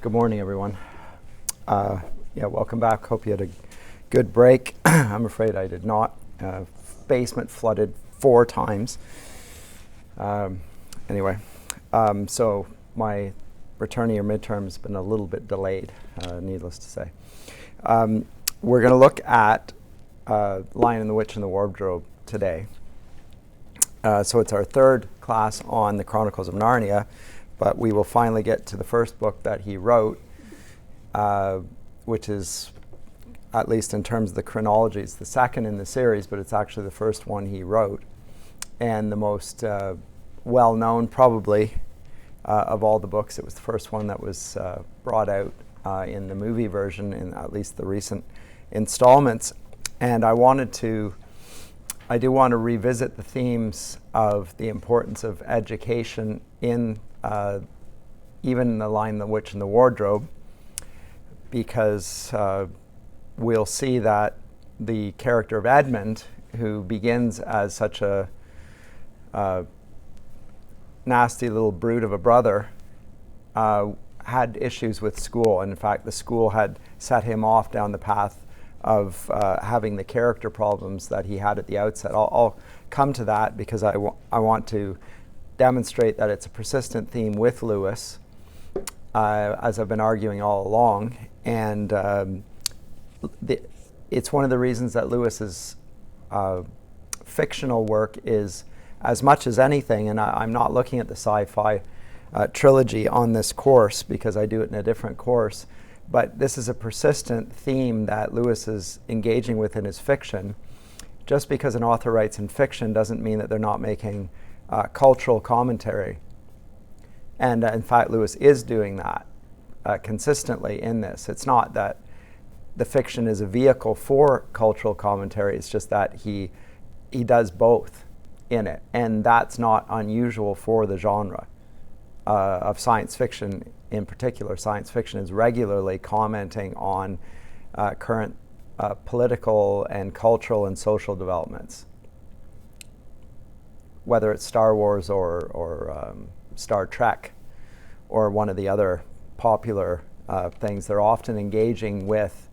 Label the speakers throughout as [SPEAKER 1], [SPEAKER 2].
[SPEAKER 1] Good morning, everyone. Welcome back. Hope you had a good break. I'm afraid I did not. Basement flooded 4 times. So my return of your midterm has been a little bit delayed, needless to say. We're going to look at Lion and the Witch and the Wardrobe today. So it's our third class on the Chronicles of Narnia, but we will finally get to the first book that he wrote, which is, at least in terms of the chronology, it's the second in the series, but it's actually the first one he wrote, and the most well-known, probably, of all the books. It was the first one that was brought out in the movie version, in at least the recent installments. And I do want to revisit the themes of the importance of education in even The Lion, the Witch, and the Wardrobe, because we'll see that the character of Edmund, who begins as such a nasty little brute of a brother, had issues with school. And in fact, the school had set him off down the path of having the character problems that he had at the outset. I'll come to that because I want to demonstrate that it's a persistent theme with Lewis, as I've been arguing all along. And it's one of the reasons that Lewis's fictional work is, as much as anything, and I'm not looking at the sci-fi trilogy on this course because I do it in a different course, but this is a persistent theme that Lewis is engaging with in his fiction. Just because an author writes in fiction doesn't mean that they're not making cultural commentary. And in fact, Lewis is doing that consistently in this. It's not that the fiction is a vehicle for cultural commentary, it's just that he does both in it. And that's not unusual for the genre of science fiction. In particular, science fiction is regularly commenting on current political and cultural and social developments. Whether it's Star Wars or Star Trek or one of the other popular things, they're often engaging with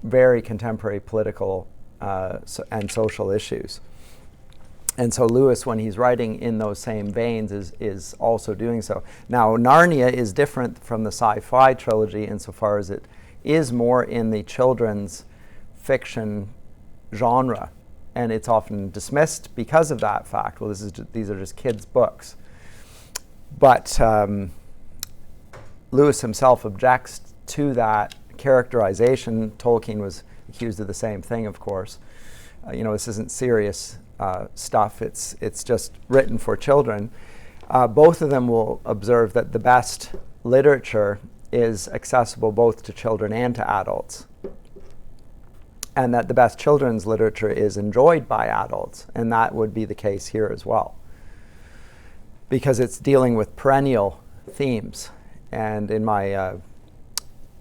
[SPEAKER 1] very contemporary political and social issues. And so Lewis, when he's writing in those same veins, is also doing so. Now, Narnia is different from the sci-fi trilogy insofar as it is more in the children's fiction genre. And it's often dismissed because of that fact. Well, these are just kids' books. But Lewis himself objects to that characterization. Tolkien was accused of the same thing, of course. This isn't serious stuff. It's just written for children. Both of them will observe that the best literature is accessible both to children and to adults, and that the best children's literature is enjoyed by adults, and that would be the case here as well, because it's dealing with perennial themes. And in my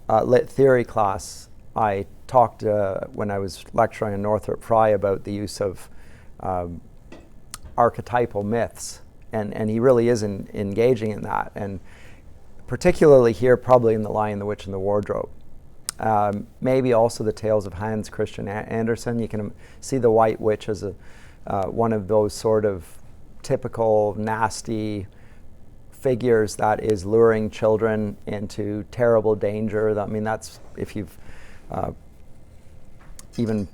[SPEAKER 1] lit theory class, I talked when I was lecturing in Northrop Frye about the use of archetypal myths, and he really is engaging in that, and particularly here, probably in The Lion, the Witch, and the Wardrobe. Maybe also the Tales of Hans Christian Andersen. You can see the White Witch as one of those sort of typical nasty figures that is luring children into terrible danger. I mean, that's, if you've even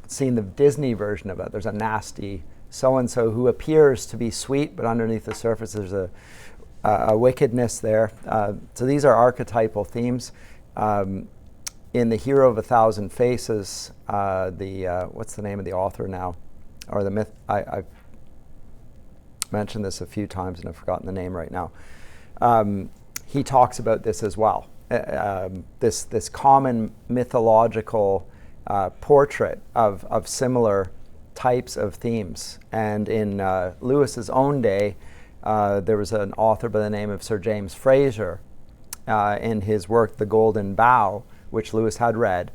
[SPEAKER 1] seen the Disney version of it, there's a nasty so-and-so who appears to be sweet, but underneath the surface there's a wickedness there. So these are archetypal themes. In The Hero of a Thousand Faces, what's the name of the author now? Or the myth, I've mentioned this a few times and I've forgotten the name right now. He talks about this as well. This common mythological portrait of similar types of themes. And in Lewis's own day, there was an author by the name of Sir James Fraser in his work The Golden Bough, which Lewis had read,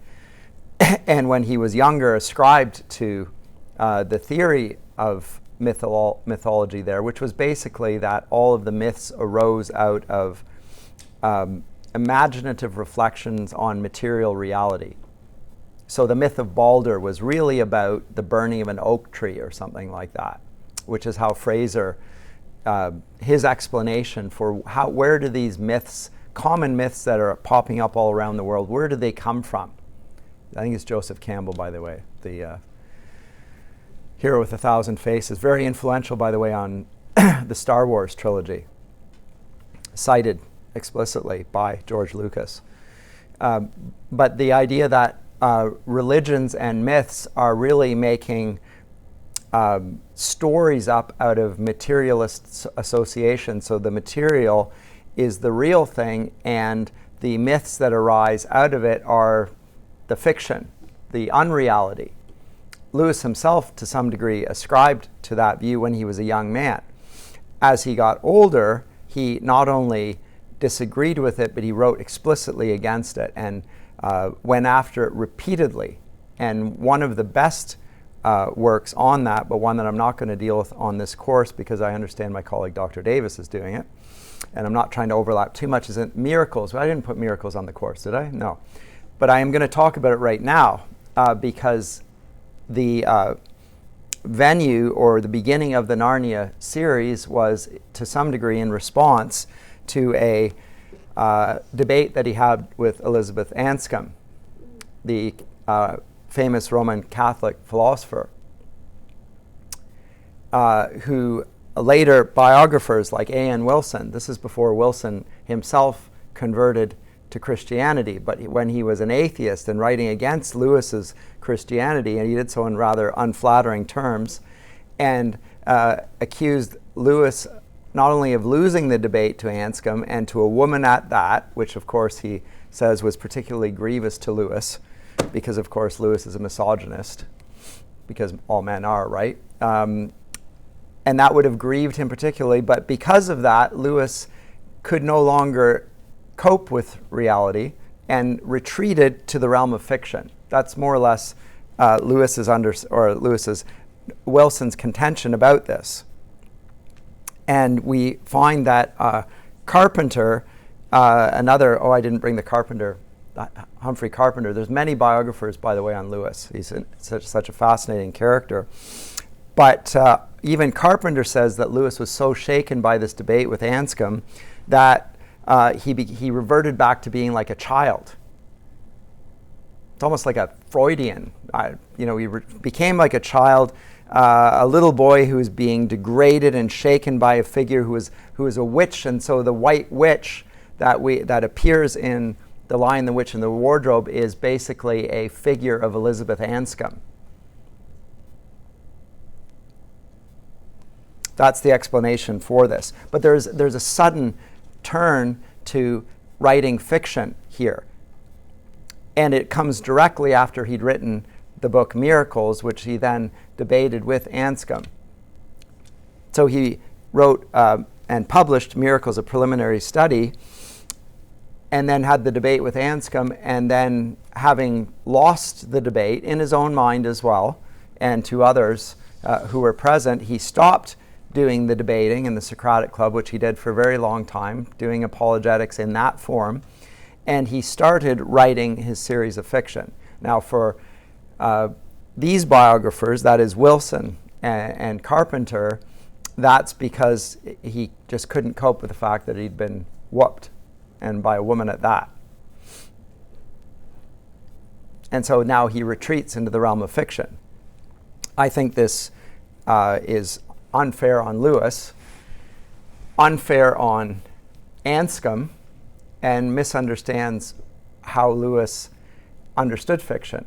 [SPEAKER 1] and when he was younger ascribed to the theory of mythology there, which was basically that all of the myths arose out of imaginative reflections on material reality. So the myth of Balder was really about the burning of an oak tree or something like that, which is how Fraser, his explanation for where do these myths, common myths that are popping up all around the world, where do they come from? I think it's Joseph Campbell, by the way, the hero with 1,000 faces, very influential, by the way, on the Star Wars trilogy, cited explicitly by George Lucas. But the idea that religions and myths are really making stories up out of materialist association. So the material is the real thing, and the myths that arise out of it are the fiction, the unreality. Lewis himself, to some degree, ascribed to that view when he was a young man. As he got older, he not only disagreed with it, but he wrote explicitly against it and went after it repeatedly. And one of the best works on that, but one that I'm not going to deal with on this course because I understand my colleague Dr. Davis is doing it, and I'm not trying to overlap too much, is it Miracles. I didn't put Miracles on the course, did I? No. But I am going to talk about it right now because the venue or the beginning of the Narnia series was to some degree in response to a debate that he had with Elizabeth Anscombe, the famous Roman Catholic philosopher, who later biographers like A.N. Wilson, this is before Wilson himself converted to Christianity, but when he was an atheist and writing against Lewis's Christianity, and he did so in rather unflattering terms, and accused Lewis not only of losing the debate to Anscombe and to a woman at that, which of course he says was particularly grievous to Lewis, because of course Lewis is a misogynist, because all men are, right? And that would have grieved him particularly, but because of that, Lewis could no longer cope with reality and retreated to the realm of fiction. That's more or less Wilson's contention about this. And we find that Carpenter, I didn't bring the Carpenter, Humphrey Carpenter. There's many biographers, by the way, on Lewis. He's such a fascinating character. But even Carpenter says that Lewis was so shaken by this debate with Anscombe that he reverted back to being like a child. It's almost like a Freudian. He became like a child, a little boy who was being degraded and shaken by a figure who was a witch. And so the white witch that appears in The Lion, the Witch, and the Wardrobe is basically a figure of Elizabeth Anscombe. That's the explanation for this. But there's a sudden turn to writing fiction here. And it comes directly after he'd written the book Miracles, which he then debated with Anscombe. So he wrote and published Miracles, a preliminary study, and then had the debate with Anscombe, and then having lost the debate in his own mind as well, and to others who were present, he stopped doing the debating in the Socratic Club, which he did for a very long time, doing apologetics in that form, and he started writing his series of fiction. Now for these biographers, that is Wilson and Carpenter, that's because he just couldn't cope with the fact that he'd been whooped, and by a woman at that. And so now he retreats into the realm of fiction. I think this is unfair on Lewis, unfair on Anscombe, and misunderstands how Lewis understood fiction,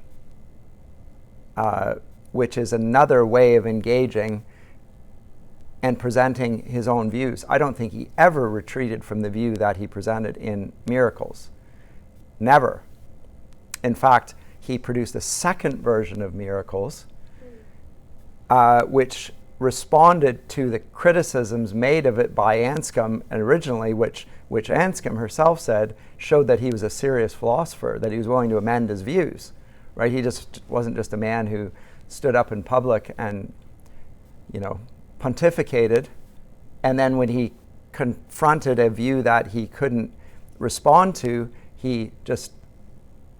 [SPEAKER 1] which is another way of engaging and presenting his own views. I don't think he ever retreated from the view that he presented in Miracles. Never. In fact, he produced a second version of Miracles, which responded to the criticisms made of it by Anscombe originally, which Anscombe herself said showed that he was a serious philosopher, that he was willing to amend his views. Right? He just wasn't just a man who stood up in public and, pontificated, and then when he confronted a view that he couldn't respond to, he just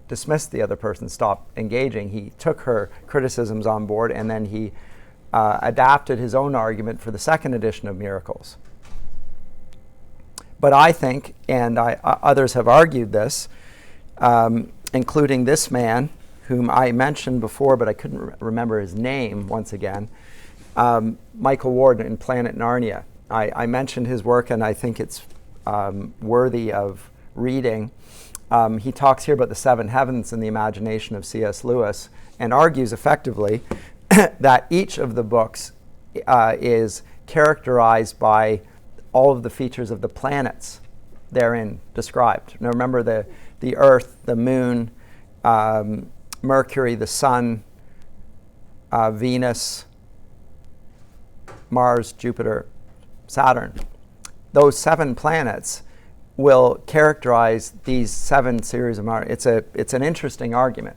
[SPEAKER 1] dismissed the other person, stopped engaging. He took her criticisms on board, and then he adapted his own argument for the second edition of Miracles. But I think, and others have argued this, including this man, whom I mentioned before, but I couldn't remember his name once again, Michael Ward in Planet Narnia. I mentioned his work, and I think it's worthy of reading. He talks here about the seven heavens in the imagination of C.S. Lewis, and argues effectively that each of the books is characterized by all of the features of the planets therein described. Now remember, the Earth, the Moon, Mercury, the Sun, Venus, Mars, Jupiter, Saturn. Those seven planets will characterize these seven series of it's an interesting argument,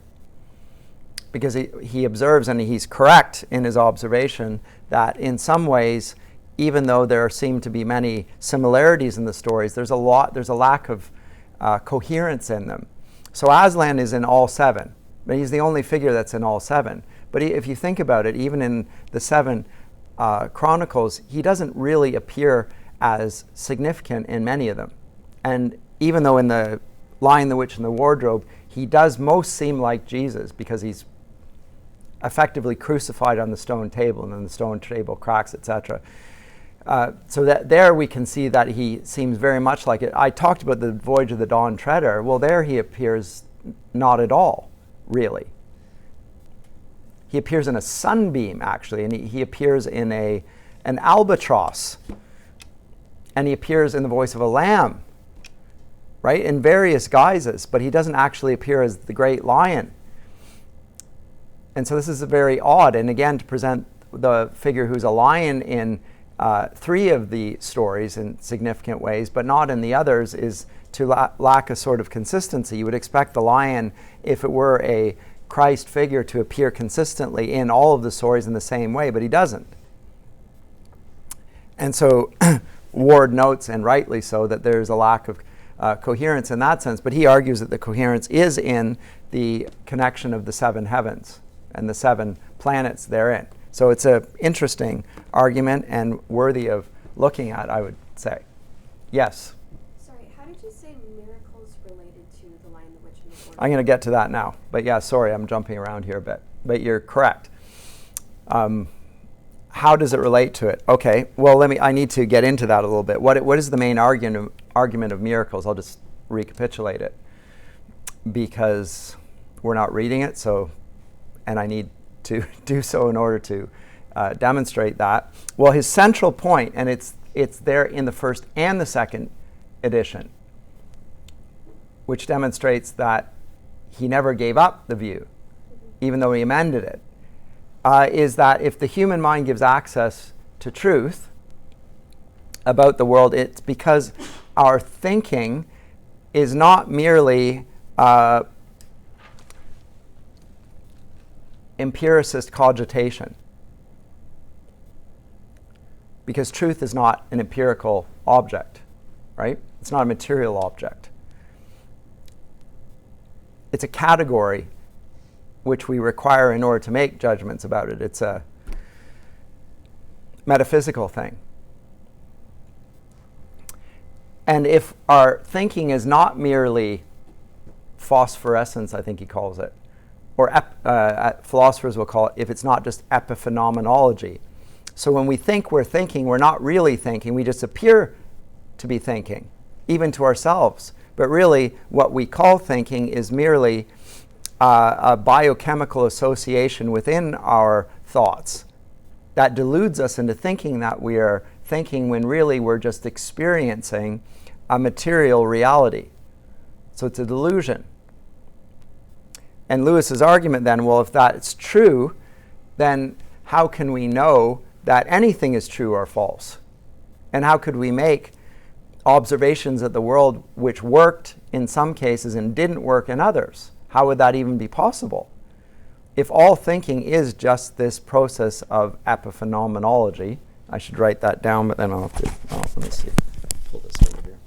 [SPEAKER 1] because he observes, and he's correct in his observation, that in some ways, even though there seem to be many similarities in the stories, there's a lack of coherence in them. So Aslan is in all seven, but he's the only figure that's in all seven. But if you think about it, even in the seven Chronicles, he doesn't really appear as significant in many of them. And even though in the Lion, the Witch, and the Wardrobe, he does most seem like Jesus, because he's effectively crucified on the stone table, and then the stone table cracks, etc. So that there we can see that he seems very much like it. I talked about the Voyage of the Dawn Treader. Well, there he appears not at all, really. He appears in a sunbeam, actually, and he appears in an albatross, and he appears in the voice of a lamb, right, in various guises, but he doesn't actually appear as the great lion. And so this is very odd. And again, to present the figure who's a lion in three of the stories in significant ways, but not in the others, is to lack a sort of consistency. You would expect the lion, if it were a Christ figure, to appear consistently in all of the stories in the same way, but he doesn't. And so Ward notes, and rightly so, that there's a lack of coherence in that sense, but he argues that the coherence is in the connection of the seven heavens and the seven planets therein. So it's an interesting argument and worthy of looking at, I would say. Yes?
[SPEAKER 2] Sorry, how did you say miracles related to the Lion, the Witch, and the Wardrobe?
[SPEAKER 1] I'm going to get to that now. But yeah, sorry, I'm jumping around here a bit. But you're correct. How does it relate to it? Okay, well, I need to get into that a little bit. What is the main argument of miracles? I'll just recapitulate it, because we're not reading it, and I need to do so in order to demonstrate that. Well, his central point, and it's there in the first and the second edition, which demonstrates that he never gave up the view, even though he amended it, is that if the human mind gives access to truth about the world, it's because our thinking is not merely empiricist cogitation, because truth is not an empirical object, right? It's not a material object. It's a category which we require in order to make judgments about it. It's a metaphysical thing. And if our thinking is not merely phosphorescence, I think he calls it, or philosophers will call it, if it's not just epiphenomenology. So when we think we're thinking, we're not really thinking, we just appear to be thinking, even to ourselves. But really, what we call thinking is merely a biochemical association within our thoughts that deludes us into thinking that we are thinking, when really we're just experiencing a material reality. So it's a delusion. And Lewis's argument then, well, if that's true, then how can we know that anything is true or false? And how could we make observations of the world which worked in some cases and didn't work in others? How would that even be possible? If all thinking is just this process of epiphenomenology, I should write that down, but then I'll have to, let me see, pull this over here.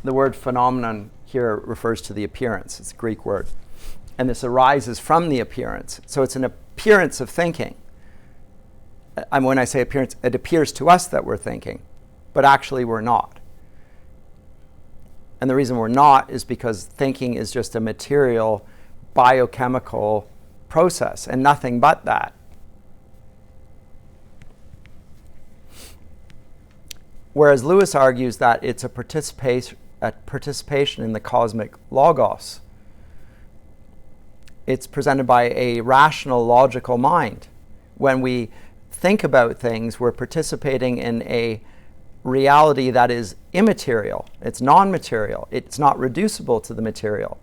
[SPEAKER 1] The word phenomenon here refers to the appearance. It's a Greek word. And this arises from the appearance. So it's an appearance of thinking. When I say appearance, it appears to us that we're thinking, but actually we're not. And the reason we're not is because thinking is just a material, biochemical process and nothing but that. Whereas Lewis argues that it's a participation in the cosmic logos. It's presented by a rational, logical mind. When we think about things, we're participating in a reality that is immaterial. It's non-material. It's not reducible to the material.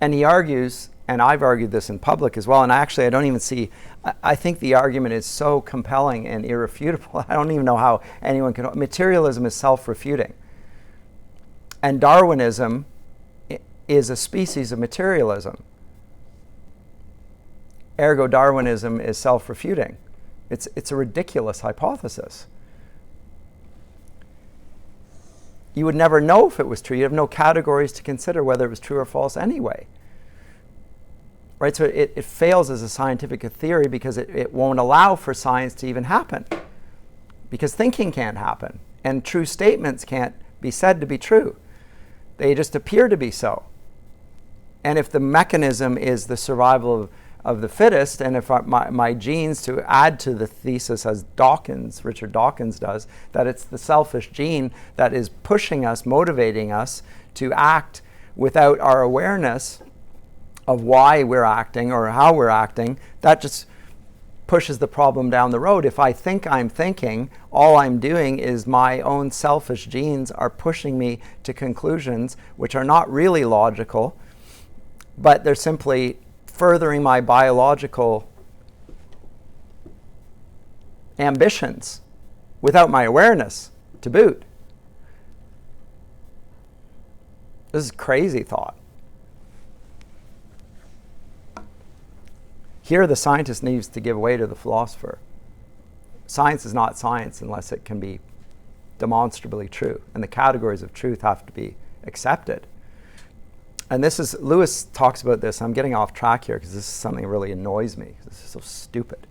[SPEAKER 1] And he argues, and I've argued this in public as well, and I don't even see, I think the argument is so compelling and irrefutable. I don't even know how anyone can, materialism is self-refuting. And Darwinism is a species of materialism. Ergo, Darwinism is self-refuting. It's a ridiculous hypothesis. You would never know if it was true. You have no categories to consider whether it was true or false anyway. Right? So it fails as a scientific theory because it won't allow for science to even happen. Because thinking can't happen. And true statements can't be said to be true. They just appear to be so. And if the mechanism is the survival of the fittest, and if my genes, to add to the thesis as Richard Dawkins does, that it's the selfish gene that is pushing us, motivating us to act without our awareness of why we're acting or how we're acting, that just pushes the problem down the road. If I think I'm thinking, all I'm doing is my own selfish genes are pushing me to conclusions which are not really logical, but they're simply furthering my biological ambitions without my awareness to boot. This is crazy thought. Here the scientist needs to give way to the philosopher. Science is not science unless it can be demonstrably true, and the categories of truth have to be accepted. And Lewis talks about this. I'm getting off track here because this is something that really annoys me. This is so stupid.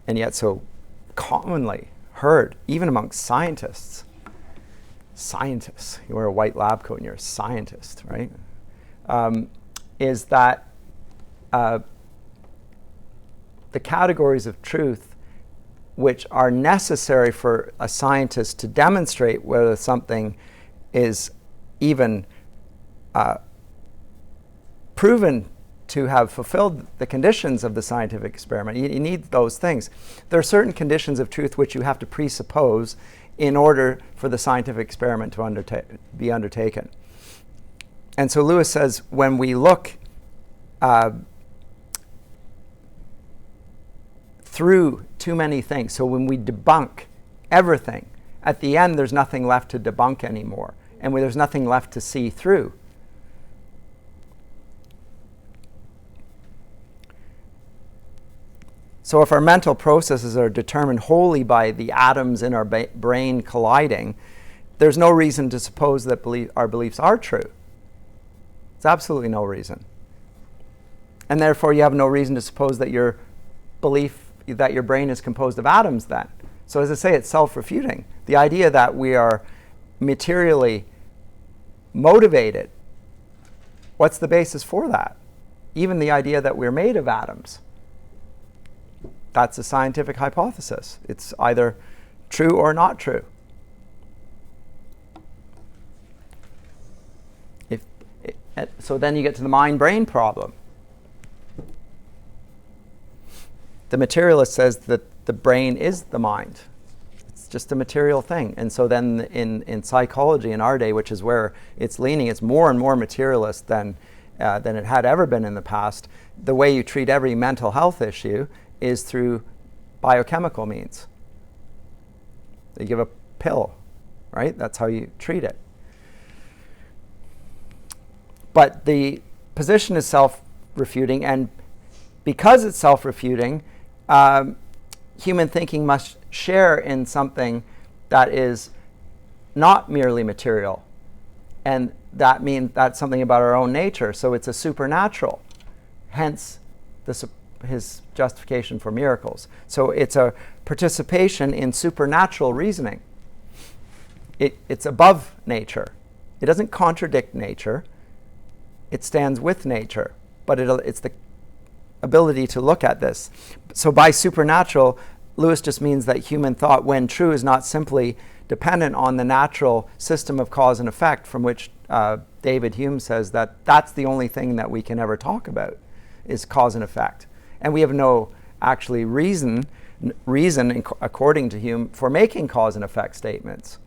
[SPEAKER 1] And yet so commonly heard, even amongst scientists. Scientists, you wear a white lab coat and you're a scientist, right? Is that the categories of truth which are necessary for a scientist to demonstrate whether something is even proven to have fulfilled the conditions of the scientific experiment. You need those things. There are certain conditions of truth which you have to presuppose in order for the scientific experiment to be undertaken. And so Lewis says when we look through too many things, so when we debunk everything, at the end there's nothing left to debunk anymore, and there's nothing left to see through. So if our mental processes are determined wholly by the atoms in our brain colliding, there's no reason to suppose that our beliefs are true. There's absolutely no reason. And therefore you have no reason to suppose that your brain is composed of atoms then. So as I say, it's self-refuting. The idea that we are materially motivated, what's the basis for that? Even the idea that we're made of atoms. That's a scientific hypothesis. It's either true or not true. So then you get to the mind-brain problem. The materialist says that the brain is the mind. It's just a material thing. And so then in psychology in our day, which is where it's leaning, it's more and more materialist than it had ever been in the past. The way you treat every mental health issue is through biochemical means. They give a pill, right? That's how you treat it. But the position is self-refuting, and because it's self-refuting, human thinking must share in something that is not merely material. And that means that's something about our own nature. So it's a supernatural. Hence, his justification for miracles. So it's a participation in supernatural reasoning. It's above nature. It doesn't contradict nature. It stands with nature. But it's the ability to look at this. So by supernatural, Lewis just means that human thought, when true, is not simply dependent on the natural system of cause and effect, from which David Hume says that that's the only thing that we can ever talk about, is cause and effect. And we have no actually reason, according to Hume, for making cause and effect statements.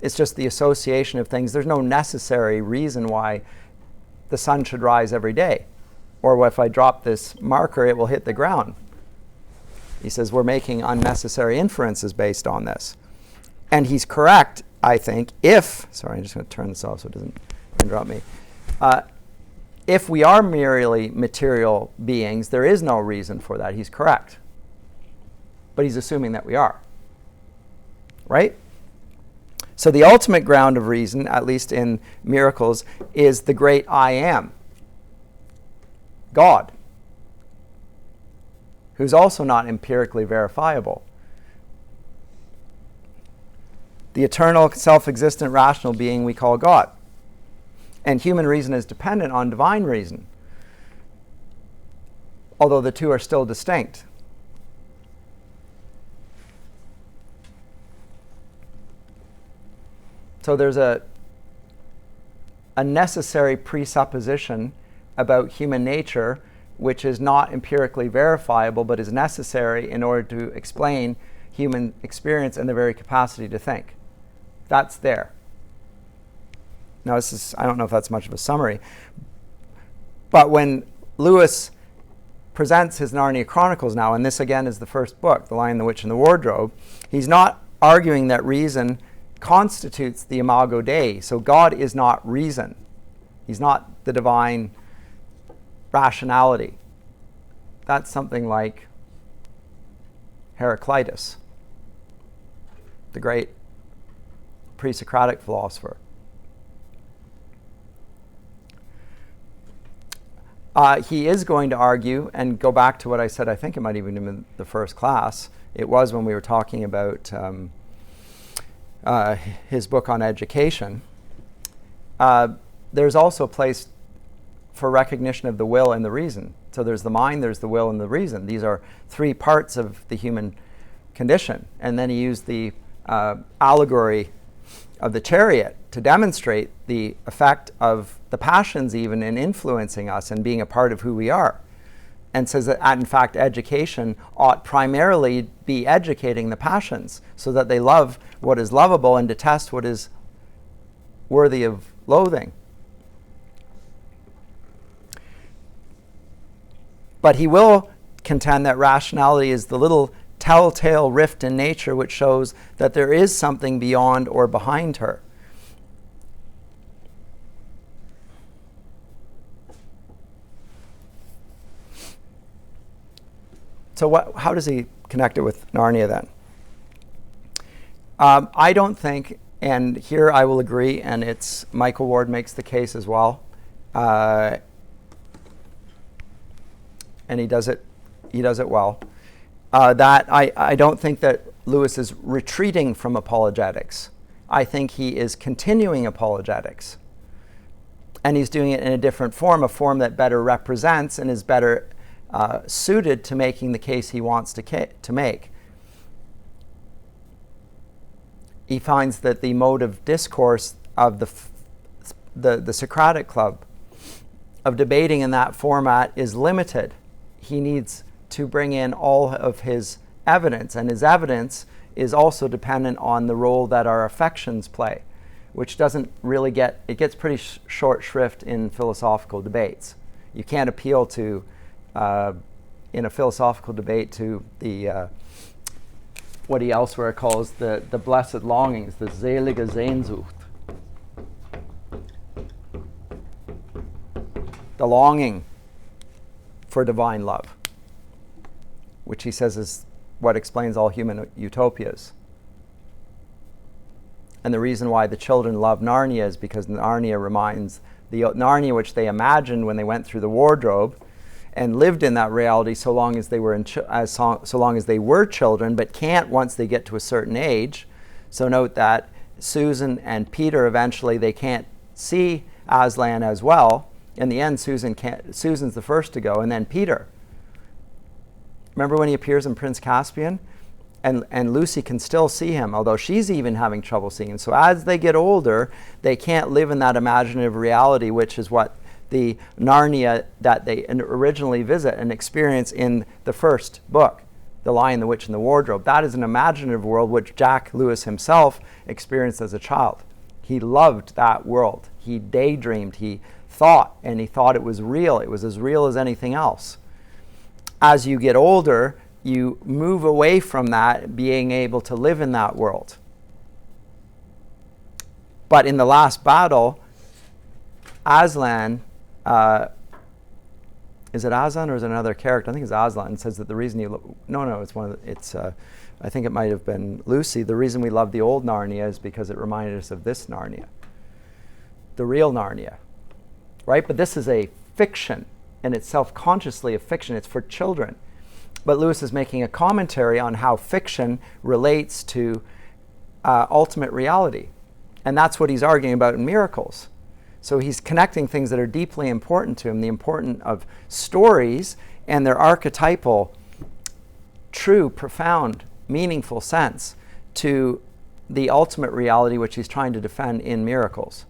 [SPEAKER 1] It's just the association of things. There's no necessary reason why the sun should rise every day. Or if I drop this marker, it will hit the ground. He says we're making unnecessary inferences based on this. And he's correct, I think, sorry, I'm just going to turn this off so it doesn't interrupt me. If we are merely material beings, there is no reason for that. He's correct. But he's assuming that we are. Right? So the ultimate ground of reason, at least in miracles, is the great I am. God. Who's also not empirically verifiable. The eternal, self-existent, rational being we call God. And human reason is dependent on divine reason, although the two are still distinct. So there's a necessary presupposition about human nature which is not empirically verifiable but is necessary in order to explain human experience and the very capacity to think. That's there. Now, I don't know if that's much of a summary, but when Lewis presents his Narnia Chronicles now, and this again is the first book, The Lion, the Witch, and the Wardrobe, he's not arguing that reason constitutes the imago Dei. So God is not reason. He's not the divine rationality. That's something like Heraclitus, the great pre-Socratic philosopher. He is going to argue, and go back to what I said, I think it might even have been the first class. It was when we were talking about his book on education. There's also a place for recognition of the will and the reason. So there's the mind, there's the will, and the reason. These are three parts of the human condition. And then he used the allegory of the chariot to demonstrate the effect of the passions even in influencing us and being a part of who we are. And says that, in fact, education ought primarily be educating the passions so that they love what is lovable and detest what is worthy of loathing. But he will contend that rationality is the little telltale rift in nature which shows that there is something beyond or behind her. So how does he connect it with Narnia then? I don't think, and here I will agree, and it's Michael Ward makes the case as well, and he does it well, that I don't think that Lewis is retreating from apologetics. I think he is continuing apologetics. And he's doing it in a different form, a form that better represents and is better suited to making the case he wants to make. He finds that the mode of discourse of the Socratic Club, of debating in that format, is limited. He needs to bring in all of his evidence, and his evidence is also dependent on the role that our affections play, which doesn't really it gets pretty short shrift in philosophical debates. You can't appeal to, in a philosophical debate, to the, what he elsewhere calls the blessed longings, the selige Sehnsucht. The longing for divine love, which he says is what explains all human utopias. And the reason why the children love Narnia is because Narnia reminds the Narnia which they imagined when they went through the wardrobe and lived in that reality so long as they were so long as they were children, but can't once they get to a certain age. So note that Susan and Peter eventually they can't see Aslan as well. In the end, Susan's the first to go, and then Peter. Remember when he appears in Prince Caspian? And Lucy can still see him, although she's even having trouble seeing him. So as they get older, they can't live in that imaginative reality, which is what the Narnia that they originally visit and experience in the first book, The Lion, the Witch, and the Wardrobe. That is an imaginative world which Jack Lewis himself experienced as a child. He loved that world. He daydreamed, he thought, and he thought it was real. It was as real as anything else. As you get older, you move away from that, being able to live in that world. But in the last battle, Aslan, is it Aslan or is it another character? I think it's Aslan. Says that the reason I think it might have been Lucy. The reason we love the old Narnia is because it reminded us of this Narnia, the real Narnia, right? But this is a fiction, and it's self-consciously a fiction. It's for children. But Lewis is making a commentary on how fiction relates to ultimate reality. And that's what he's arguing about in Miracles. So he's connecting things that are deeply important to him, the importance of stories and their archetypal, true, profound, meaningful sense to the ultimate reality which he's trying to defend in Miracles.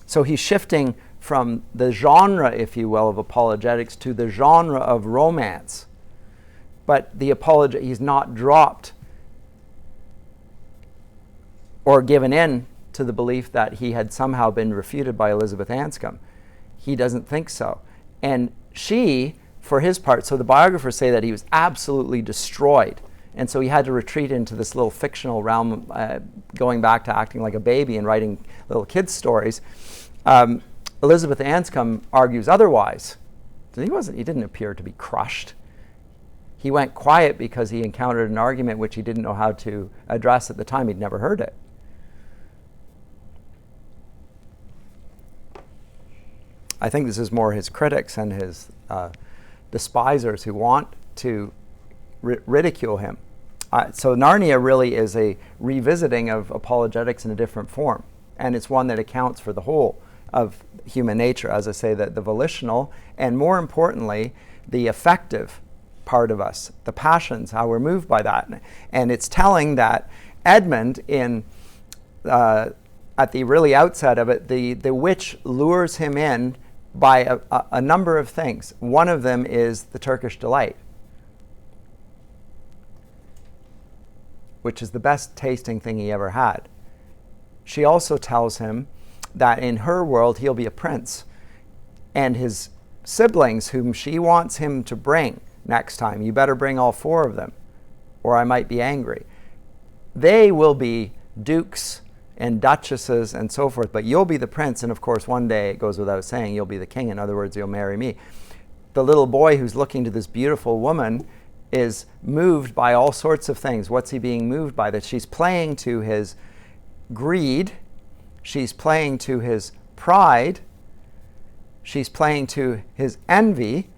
[SPEAKER 1] So he's shifting from the genre, if you will, of apologetics to the genre of romance. But the he's not dropped or given in to the belief that he had somehow been refuted by Elizabeth Anscombe. He doesn't think so. And she, for his part, so the biographers say that he was absolutely destroyed. And so he had to retreat into this little fictional realm, going back to acting like a baby and writing little kids' stories. Elizabeth Anscombe argues otherwise. He didn't appear to be crushed. He went quiet because he encountered an argument which he didn't know how to address at the time. He'd never heard it. I think this is more his critics and his despisers who want to ridicule him. So Narnia really is a revisiting of apologetics in a different form. And it's one that accounts for the whole of human nature, as I say, the volitional, and more importantly, the affective part of us, the passions, how we're moved by that. And it's telling that Edmund, at the really outset of it, the witch lures him in by a number of things. One of them is the Turkish delight, which is the best tasting thing he ever had. She also tells him that in her world he'll be a prince, and his siblings whom she wants him to bring next time, you better bring all 4 of them or I might be angry. They will be dukes and duchesses and so forth, but you'll be the prince, and of course one day, it goes without saying, you'll be the king. In other words, you'll marry me. The little boy who's looking to this beautiful woman is moved by all sorts of things. What's he being moved by? That she's playing to his greed, she's playing to his pride, she's playing to his envy,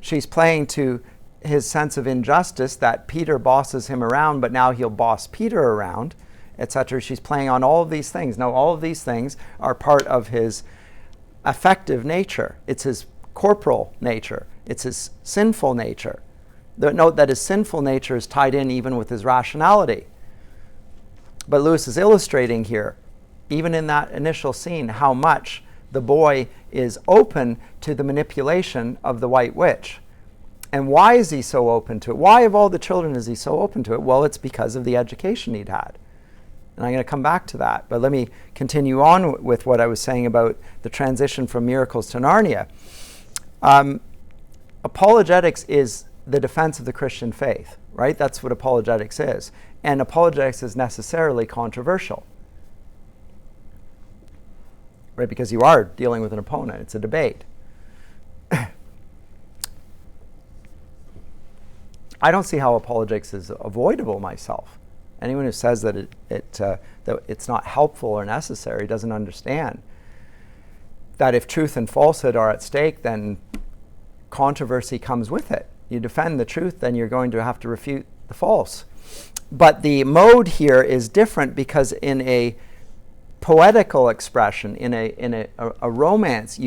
[SPEAKER 1] she's playing to his sense of injustice that Peter bosses him around, but now he'll boss Peter around, etc. She's playing on all of these things. Now, all of these things are part of his affective nature. It's his corporal nature. It's his sinful nature. Note that his sinful nature is tied in even with his rationality. But Lewis is illustrating here, even in that initial scene, how much the boy is open to the manipulation of the White Witch. And why is he so open to it? Why of all the children is he so open to it? Well, it's because of the education he'd had. And I'm going to come back to that. But let me continue on with what I was saying about the transition from Miracles to Narnia. Apologetics is the defense of the Christian faith, right? That's what apologetics is. And apologetics is necessarily controversial, right? Because you are dealing with an opponent. It's a debate. I don't see how apologetics is avoidable myself. Anyone who says that that it's not helpful or necessary doesn't understand that if truth and falsehood are at stake, then controversy comes with it. You defend the truth, then you're going to have to refute the false. But the mode here is different because in a poetical expression, in a romance,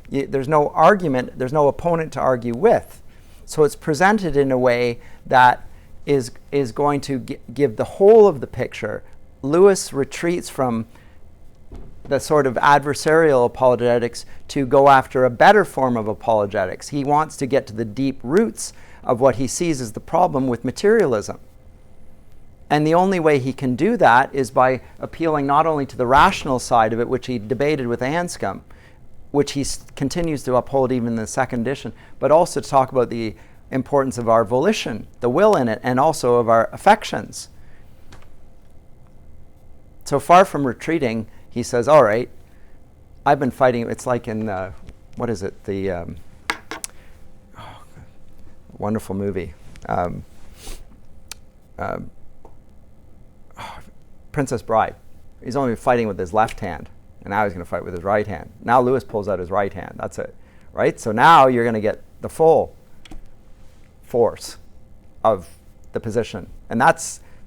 [SPEAKER 1] there's no argument, there's no opponent to argue with. So it's presented in a way that is going to give the whole of the picture. Lewis retreats from the sort of adversarial apologetics to go after a better form of apologetics. He wants to get to the deep roots of what he sees as the problem with materialism. And the only way he can do that is by appealing not only to the rational side of it, which he debated with Anscombe, which he continues to uphold even in the second edition, but also to talk about the importance of our volition, the will in it, and also of our affections. So far from retreating, he says, all right, I've been fighting. It's like in, what is it? The wonderful movie. Princess Bride. He's only fighting with his left hand, and now he's going to fight with his right hand. Now Lewis pulls out his right hand. That's it, right? So now you're going to get the full force of the position. And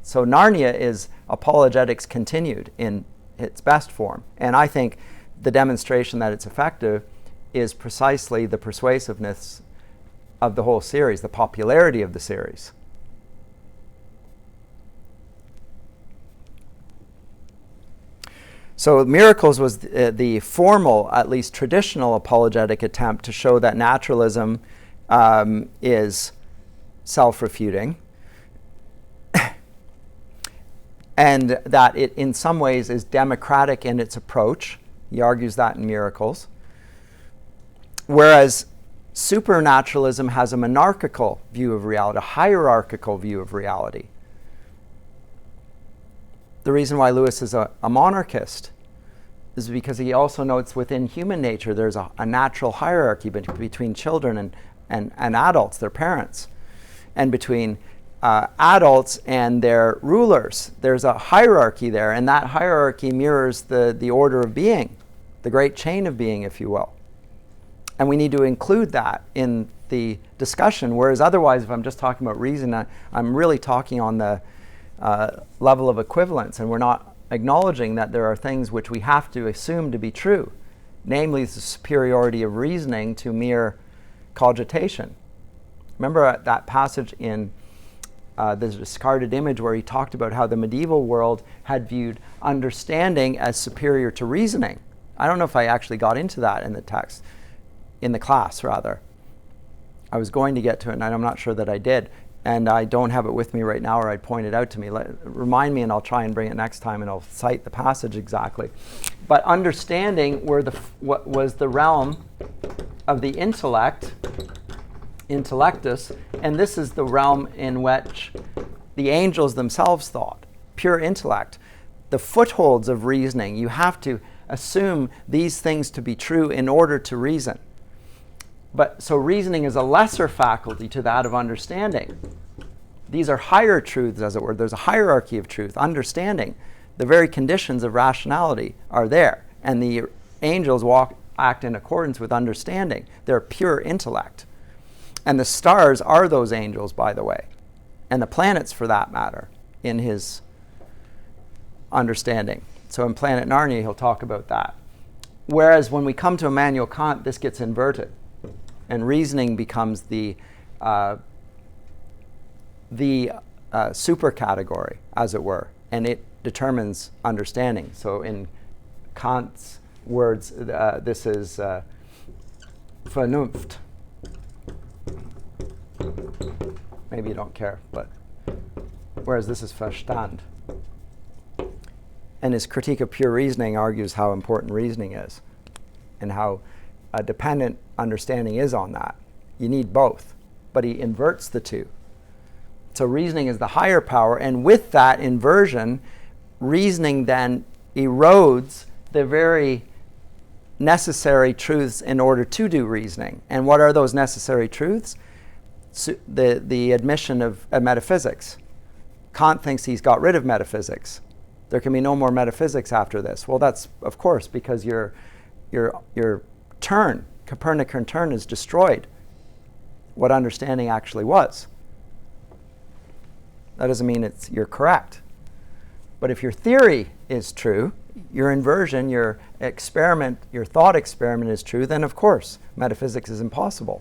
[SPEAKER 1] so Narnia is apologetics continued in its best form. And I think the demonstration that it's effective is precisely the persuasiveness of the whole series, the popularity of the series. So Miracles was the formal, at least traditional apologetic attempt to show that naturalism is self-refuting and that it in some ways is democratic in its approach. He argues that in Miracles. Whereas supernaturalism has a monarchical view of reality, a hierarchical view of reality. The reason why Lewis is a monarchist is because he also notes within human nature there's a natural hierarchy between children and adults, their parents, and between adults and their rulers. There's a hierarchy there, and that hierarchy mirrors the order of being, the great chain of being, if you will. And we need to include that in the discussion, whereas otherwise, if I'm just talking about reason, I'm really talking on the level of equivalence, and we're not acknowledging that there are things which we have to assume to be true, namely the superiority of reasoning to mere cogitation. Remember that passage in the discarded image where he talked about how the medieval world had viewed understanding as superior to reasoning. I don't know if I actually got into that in the text, in the class rather. I was going to get to it, and I'm not sure that I did. And I don't have it with me right now, or I'd point it out to me. Remind me, and I'll try and bring it next time, and I'll cite the passage exactly. But understanding what was the realm of the intellect, intellectus, and this is the realm in which the angels themselves thought, pure intellect. The footholds of reasoning, you have to assume these things to be true in order to reason. But so reasoning is a lesser faculty to that of understanding. These are higher truths, as it were. There's a hierarchy of truth. Understanding, the very conditions of rationality are there. And the angels act in accordance with understanding. They're pure intellect. And the stars are those angels, by the way. And the planets, for that matter, in his understanding. So in Planet Narnia, he'll talk about that. Whereas when we come to Immanuel Kant, this gets inverted. And reasoning becomes the super category, as it were, and it determines understanding. So in Kant's words, this is Vernunft. Maybe you don't care, but whereas this is Verstand. And his critique of pure reasoning argues how important reasoning is and how dependent understanding is on that. You need both, but he inverts the two. So reasoning is the higher power, and with that inversion, reasoning then erodes the very necessary truths in order to do reasoning. And what are those necessary truths? the admission of metaphysics. Kant thinks he's got rid of metaphysics. There can be no more metaphysics after this. Well, that's, of course, because your turn, Copernican turn, is destroyed what understanding actually was. That doesn't mean you're correct. But if your theory is true, your inversion, your experiment, your thought experiment is true, then of course metaphysics is impossible.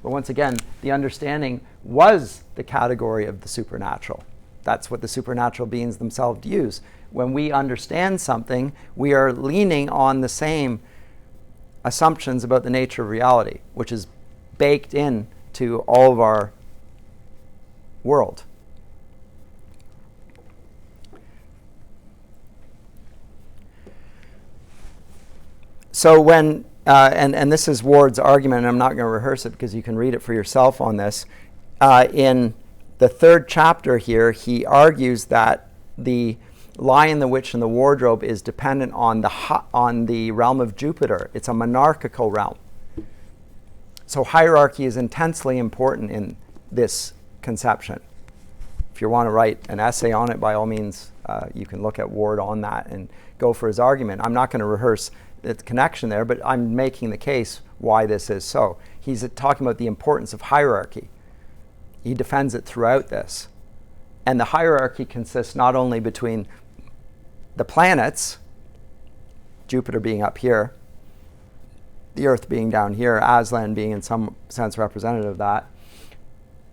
[SPEAKER 1] But once again, the understanding was the category of the supernatural. That's what the supernatural beings themselves use. When we understand something, we are leaning on the same assumptions about the nature of reality, which is baked in to all of our world. So when, and this is Ward's argument, and I'm not going to rehearse it because you can read it for yourself on this. In the third chapter here, he argues that the Lion, the Witch, and the Wardrobe is dependent on the realm of Jupiter. It's a monarchical realm. So hierarchy is intensely important in this conception. If you want to write an essay on it, by all means, you can look at Ward on that and go for his argument. I'm not going to rehearse the connection there, but I'm making the case why this is so. He's talking about the importance of hierarchy. He defends it throughout this. And the hierarchy consists not only between the planets, Jupiter being up here, the Earth being down here, Aslan being in some sense representative of that,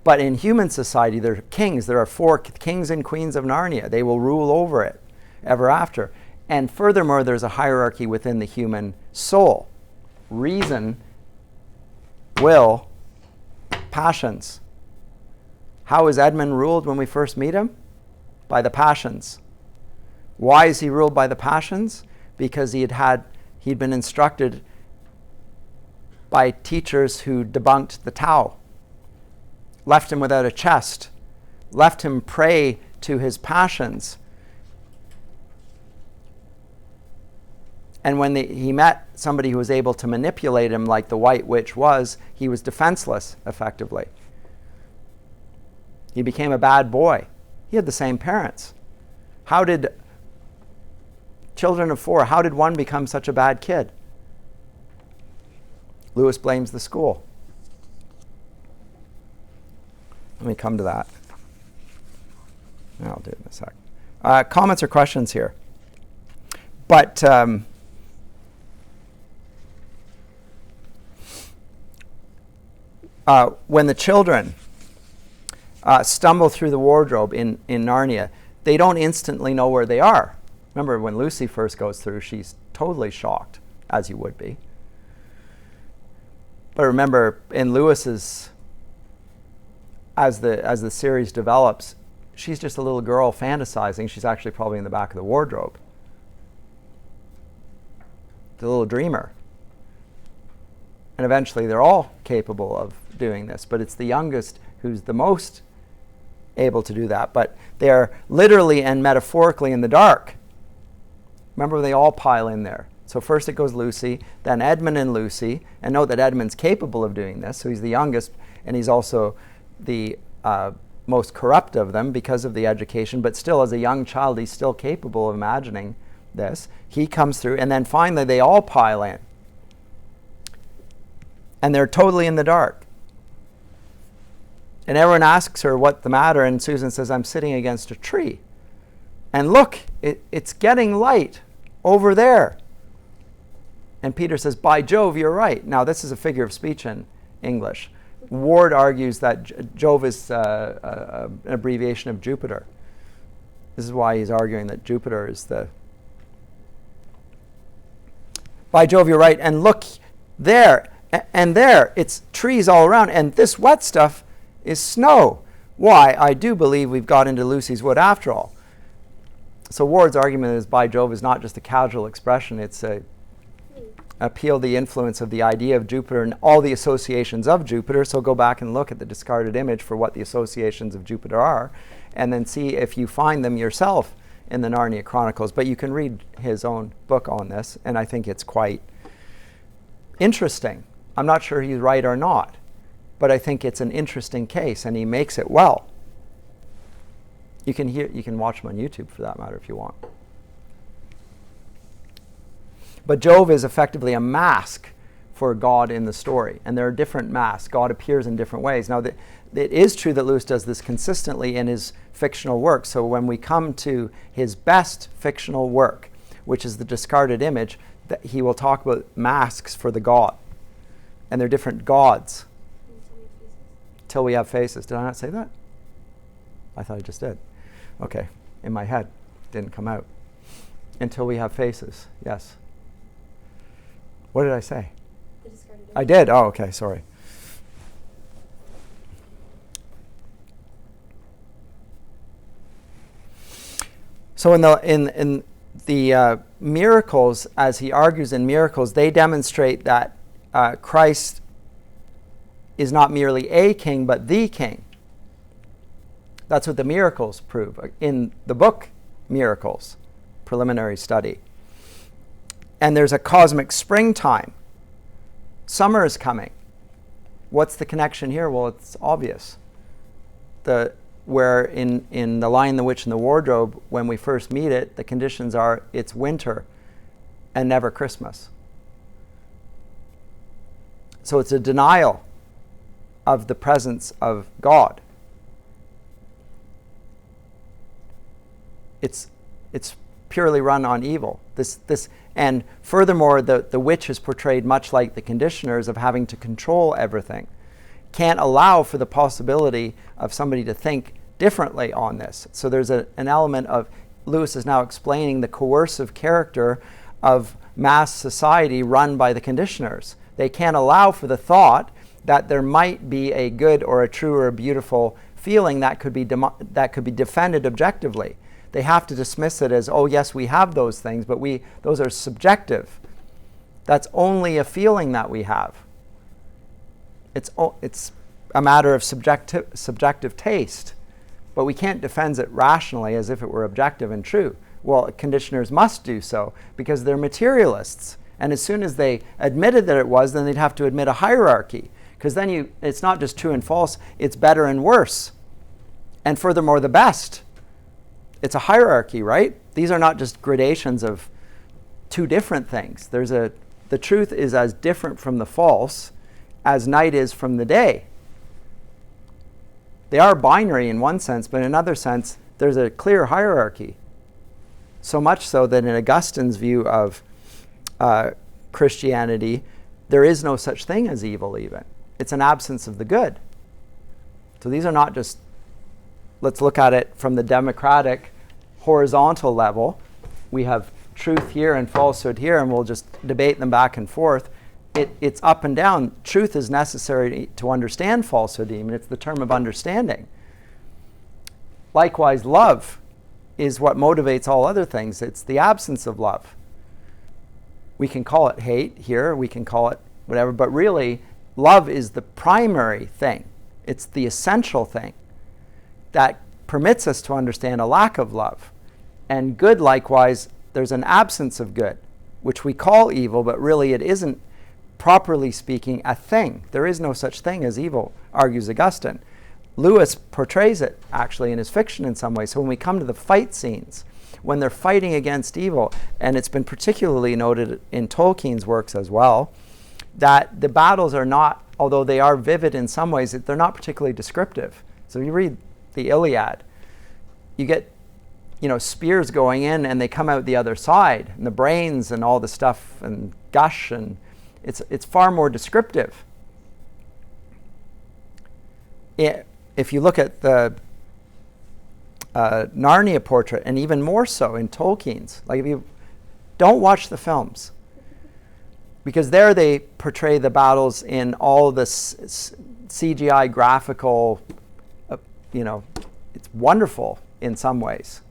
[SPEAKER 1] but in human society, there are kings. There are 4 kings and queens of Narnia. They will rule over it ever after. And furthermore, there's a hierarchy within the human soul. Reason, will, passions. How is Edmund ruled when we first meet him? By the passions. Why is he ruled by the passions? Because he'd been instructed by teachers who debunked the Tao, left him without a chest, left him prey to his passions. And when he met somebody who was able to manipulate him like the White Witch was, he was defenseless, effectively. He became a bad boy. He had the same parents. How did children of 4, how did one become such a bad kid? Lewis blames the school. Let me come to that. I'll do it in a sec. Comments or questions here? But when the children stumble through the wardrobe in Narnia, they don't instantly know where they are. Remember, when Lucy first goes through, she's totally shocked, as you would be. But remember, in Lewis's, as the series develops, she's just a little girl fantasizing. She's actually probably in the back of the wardrobe. The little dreamer. And eventually they're all capable of doing this, but it's the youngest who's the most able to do that. But they're literally and metaphorically in the dark. Remember, they all pile in there. So first it goes Lucy, then Edmund and Lucy, and note that Edmund's capable of doing this, so he's the youngest, and he's also the most corrupt of them because of the education, but still as a young child he's still capable of imagining this. He comes through, and then finally they all pile in. And they're totally in the dark. And everyone asks her what's the matter, and Susan says, I'm sitting against a tree. And look, it's getting light over there. And Peter says, by Jove, you're right. Now, this is a figure of speech in English. Ward argues that Jove is an abbreviation of Jupiter. This is why he's arguing that Jupiter is the... By Jove, you're right. And look there, and there, it's trees all around. And this wet stuff is snow. Why? I do believe we've got into Lucy's Wood after all. So Ward's argument is by Jove is not just a casual expression. It's a appeal the influence of the idea of Jupiter and all the associations of Jupiter. So go back and look at the discarded image for what the associations of Jupiter are, and then see if you find them yourself in the Narnia Chronicles. But you can read his own book on this, and I think it's quite interesting. I'm not sure he's right or not. but I think it's an interesting case, and he makes it well. You can watch him on YouTube for that matter if you want. But Jove is effectively a mask for God in the story, and there are different masks. God appears in different ways. Now, it is true that Lewis does this consistently in his fictional work. So when we come to his best fictional work, which is The Discarded Image, that he will talk about masks for the God, and they're different gods. Till we have faces. Did I not say that? I thought I just did. Okay, in my head, didn't come out. Until we have faces. Yes. What did I say? I did. Oh, okay. Sorry. So in the miracles, as he argues in miracles, they demonstrate that Christ is not merely a king, but the king. That's what the miracles prove in the book Miracles, preliminary study. And there's a cosmic springtime. Summer is coming. What's the connection here? Well, it's obvious. Where in The Lion, the Witch, and the Wardrobe, when we first meet it, the conditions are it's winter and never Christmas. So it's a denial of the presence of God. It's purely run on evil. And furthermore, the witch is portrayed much like the conditioners of having to control everything. Can't allow for the possibility of somebody to think differently on this. So there's an element of, Lewis is now explaining the coercive character of mass society run by the conditioners. They can't allow for the thought that there might be a good or a true or a beautiful feeling that could be defended objectively. They have to dismiss it as, oh yes, we have those things, but those are subjective. That's only a feeling that we have. It's a matter of subjective taste, but we can't defend it rationally as if it were objective and true. Well, conditioners must do so because they're materialists. And as soon as they admitted that it was, then they'd have to admit a hierarchy. Because then it's not just true and false, it's better and worse. And furthermore, the best. It's a hierarchy, right? These are not just gradations of two different things. The truth is as different from the false as night is from the day. They are binary in one sense, but in another sense, there's a clear hierarchy. So much so that in Augustine's view of Christianity, there is no such thing as evil even. It's an absence of the good. So these are not just, let's look at it from the democratic horizontal level. We have truth here and falsehood here, and we'll just debate them back and forth. It's up and down. Truth is necessary to understand falsehood even. It's the term of understanding. Likewise, love is what motivates all other things. It's the absence of love. We can call it hate here, we can call it whatever, but really, love is the primary thing. It's the essential thing that permits us to understand a lack of love. And good, likewise, there's an absence of good, which we call evil, but really it isn't, properly speaking, a thing. There is no such thing as evil, argues Augustine. Lewis portrays it, actually, in his fiction in some ways. So when we come to the fight scenes, when they're fighting against evil, and it's been particularly noted in Tolkien's works as well, that the battles are not, although they are vivid in some ways, they're not particularly descriptive. So you read the Iliad, you get spears going in and they come out the other side, and the brains and all the stuff and gush, and it's far more descriptive. If you look at the Narnia portrait, and even more so in Tolkien's, like if you don't watch the films, because there they portray the battles in all the CGI graphical, it's wonderful in some ways.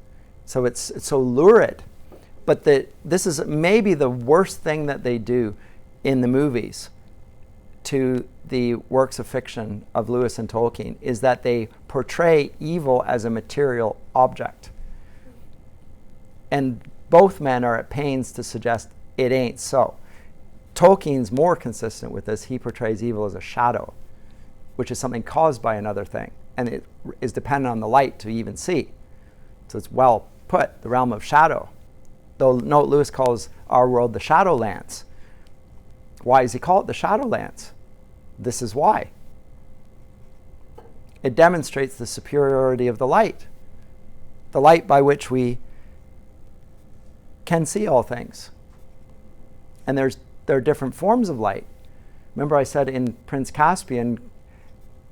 [SPEAKER 1] So it's so lurid. But this is maybe the worst thing that they do in the movies to the works of fiction of Lewis and Tolkien, is that they portray evil as a material object. And both men are at pains to suggest it ain't so. Tolkien's more consistent with this. He portrays evil as a shadow, which is something caused by another thing, and it is dependent on the light to even see. So it's well put, the realm of shadow. Though note Lewis calls our world the Shadowlands. Why does he call it the Shadowlands? This is why. It demonstrates the superiority of the light by which we can see all things. And there are different forms of light. Remember I said in Prince Caspian,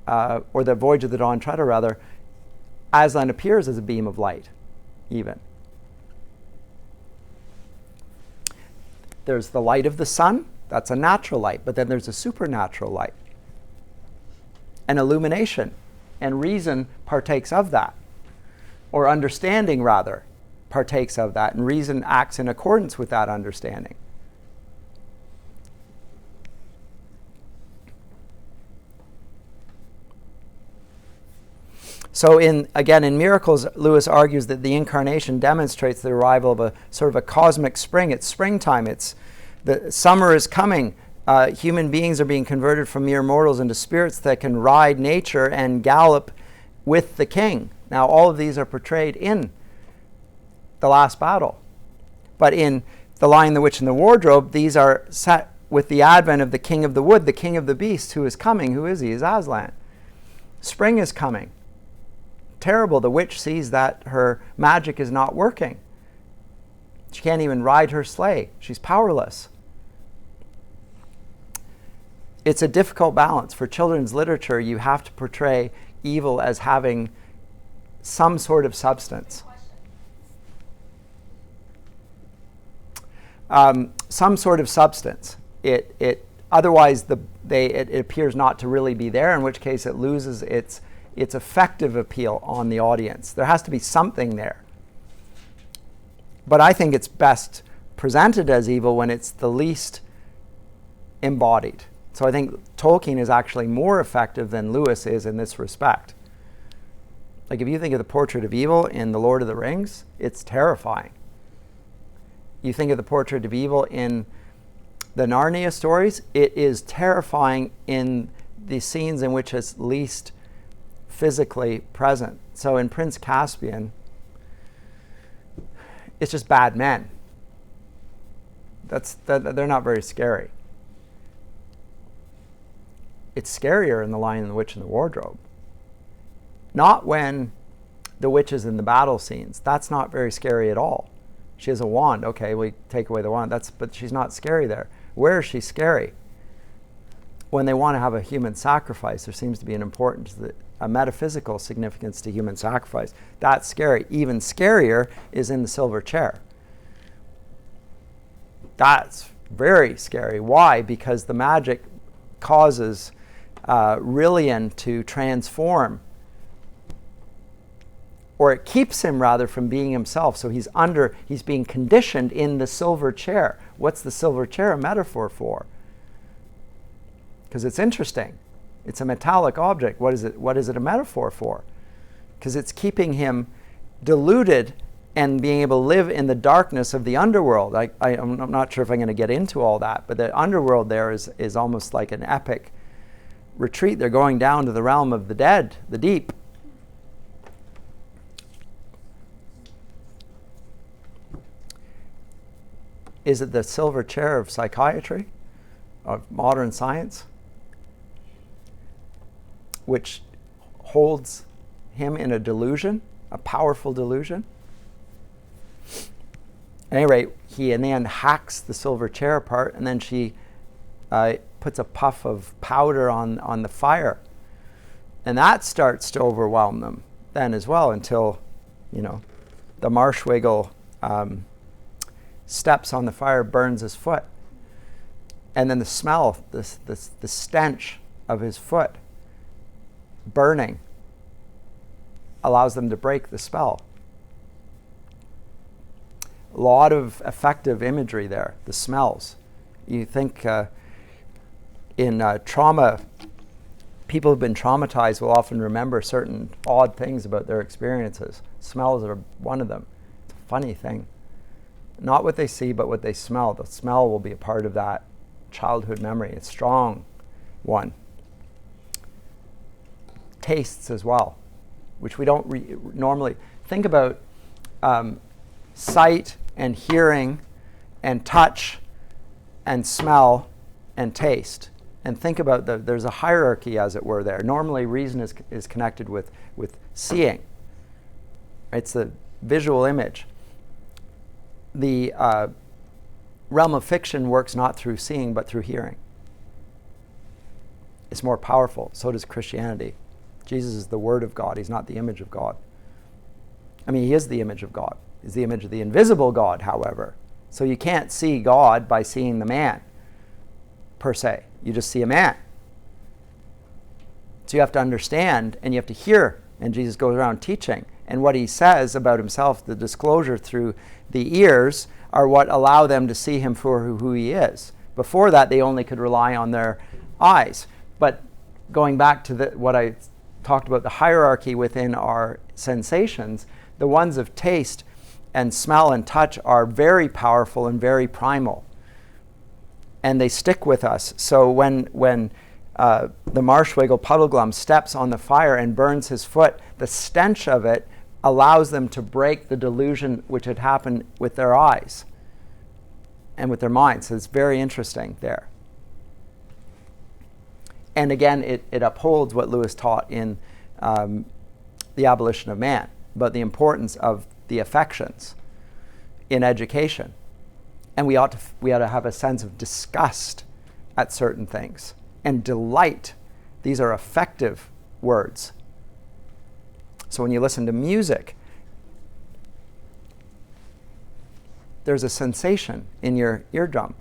[SPEAKER 1] or the Voyage of the Dawn Treader rather, Aslan appears as a beam of light, even. There's the light of the sun, that's a natural light, but then there's a supernatural light. And illumination and reason partakes of that, or understanding rather partakes of that, and reason acts in accordance with that understanding. So in Miracles, Lewis argues that the incarnation demonstrates the arrival of a sort of a cosmic spring. It's springtime. The summer is coming. Human beings are being converted from mere mortals into spirits that can ride nature and gallop with the king. Now, all of these are portrayed in the last battle. But in The Lion, the Witch, and the Wardrobe, these are set with the advent of the king of the wood, the king of the beasts, who is coming. Who is he? Is Aslan. Spring is coming. Terrible. The witch sees that her magic is not working. She can't even ride her sleigh. She's powerless. It's a difficult balance. For children's literature, you have to portray evil as having some sort of substance. Some sort of substance. Otherwise, it appears not to really be there, in which case it loses its effective appeal on the audience. There has to be something there. But I think it's best presented as evil when it's the least embodied. So I think Tolkien is actually more effective than Lewis is in this respect. Like if you think of the portrait of evil in The Lord of the Rings, it's terrifying. You think of the portrait of evil in the Narnia stories, it is terrifying in the scenes in which it's least physically present. So in Prince Caspian, it's just bad men. They're not very scary. It's scarier in The Lion, and the Witch, and the Wardrobe. Not when the witch is in the battle scenes. That's not very scary at all. She has a wand. Okay, we take away the wand. But she's not scary there. Where is she scary? When they want to have a human sacrifice, there seems to be an importance, a metaphysical significance to human sacrifice. That's scary. Even scarier is in the silver chair. That's very scary. Why? Because the magic causes Rilian to transform, or it keeps him rather from being himself. So he's being conditioned in the silver chair. What's the silver chair a metaphor for? Because it's interesting. It's a metallic object. What is it a metaphor for? Because it's keeping him deluded and being able to live in the darkness of the underworld. I'm not sure if I'm going to get into all that, but the underworld there is almost like an epic retreat. They're going down to the realm of the dead, the deep. Is it the silver chair of psychiatry, of modern science, which holds him in a delusion, a powerful delusion? At any rate, he in the end hacks the silver chair apart, and then she puts a puff of powder on the fire. And that starts to overwhelm them then as well, until, the Marshwiggle steps on the fire, burns his foot. And then the smell, the stench of his foot burning allows them to break the spell. A lot of effective imagery there, the smells. You think in trauma, people who've been traumatized will often remember certain odd things about their experiences. Smells are one of them. It's a funny thing. Not what they see, but what they smell. The smell will be a part of that childhood memory. It's a strong one. tastes as well, which we don't normally think about. Sight and hearing and touch and smell and taste. And think about there's a hierarchy, as it were, there. Normally reason is connected with seeing. It's the visual image. The realm of fiction works not through seeing but through hearing. It's more powerful. So does Christianity. Jesus is the Word of God. He's not the image of God. I mean, he is the image of God. He's the image of the invisible God, however. So you can't see God by seeing the man, per se. You just see a man. So you have to understand and you have to hear. And Jesus goes around teaching. And what he says about himself, the disclosure through the ears, are what allow them to see him for who he is. Before that, they only could rely on their eyes. But going back to what I talked about, the hierarchy within our sensations, the ones of taste and smell and touch are very powerful and very primal. And they stick with us. So when the marshwiggle puddleglum steps on the fire and burns his foot, the stench of it allows them to break the delusion which had happened with their eyes and with their minds. So it's very interesting there. And again, it upholds what Lewis taught in The Abolition of Man, about the importance of the affections in education. And we ought to have a sense of disgust at certain things and delight. These are effective words. So when you listen to music, there's a sensation in your eardrum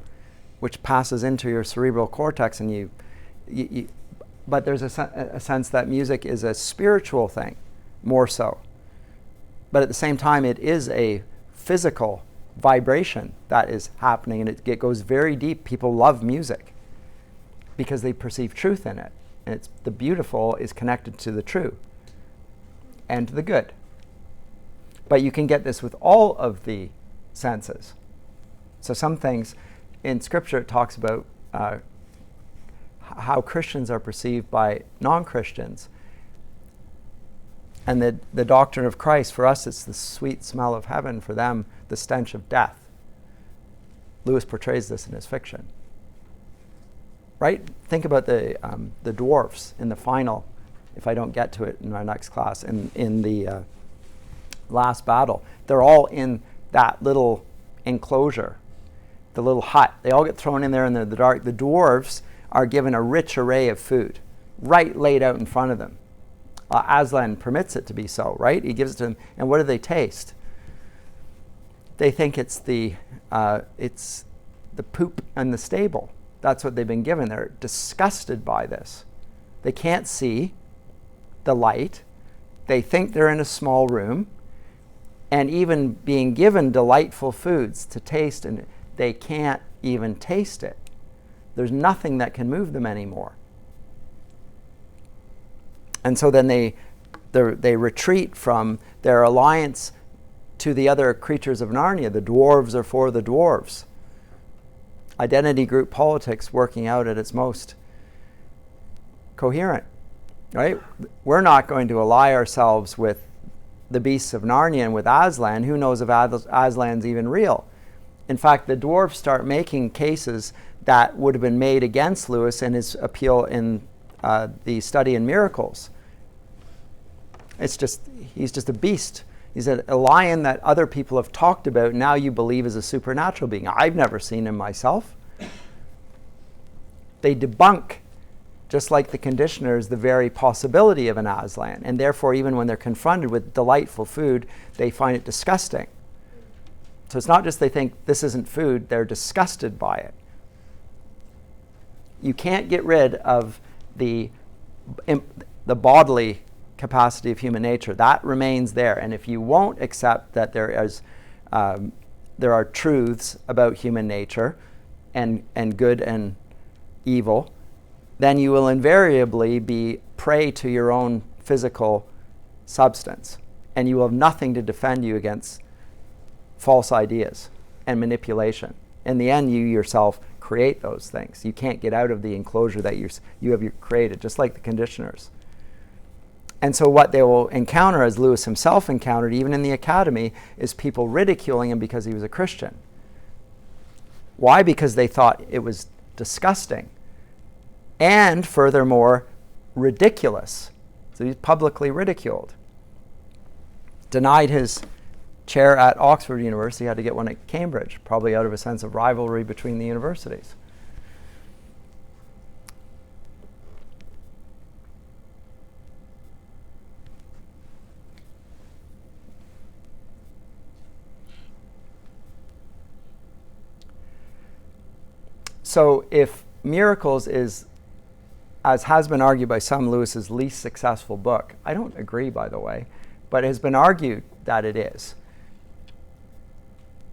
[SPEAKER 1] which passes into your cerebral cortex, and but there's a sense that music is a spiritual thing, more so. But at the same time, it is a physical vibration that is happening, and it goes very deep. People love music because they perceive truth in it. And the beautiful is connected to the true and to the good. But you can get this with all of the senses. So some things in Scripture, it talks about how Christians are perceived by non-Christians. And the doctrine of Christ, for us, it's the sweet smell of heaven. For them, the stench of death. Lewis portrays this in his fiction. Right? Think about the dwarfs in the final, if I don't get to it in our next class, in the last battle. They're all in that little enclosure, the little hut. They all get thrown in there in the dark. The dwarves are given a rich array of food, right laid out in front of them. Aslan permits it to be so, right? He gives it to them, and what do they taste? They think it's the poop in the stable. That's what they've been given. They're disgusted by this. They can't see the light. They think they're in a small room, and even being given delightful foods to taste, and they can't even taste it. There's nothing that can move them anymore. And so then they retreat from their alliance to the other creatures of Narnia. The dwarves are for the dwarves. Identity group politics working out at its most coherent, right? We're not going to ally ourselves with the beasts of Narnia and with Aslan. Who knows if Aslan's even real? In fact, the dwarves start making cases that would have been made against Lewis in his appeal in the study in miracles. He's just a beast. He's a lion that other people have talked about. Now you believe is a supernatural being. I've never seen him myself. They debunk, just like the conditioners, the very possibility of an Aslan. And therefore, even when they're confronted with delightful food, they find it disgusting. So it's not just they think this isn't food, they're disgusted by it. You can't get rid of the bodily capacity of human nature. That remains there. And if you won't accept that there are truths about human nature and good and evil, then you will invariably be prey to your own physical substance. And you will have nothing to defend you against false ideas and manipulation. In the end, you yourself create those things. You can't get out of the enclosure that you have created, just like the conditioners. And so what they will encounter, as Lewis himself encountered, even in the academy, is people ridiculing him because he was a Christian. Why? Because they thought it was disgusting. And furthermore, ridiculous. So he's publicly ridiculed. Denied his chair at Oxford University, had to get one at Cambridge, probably out of a sense of rivalry between the universities. So if Miracles is, as has been argued by some, Lewis's least successful book, I don't agree, by the way, but it has been argued that it is.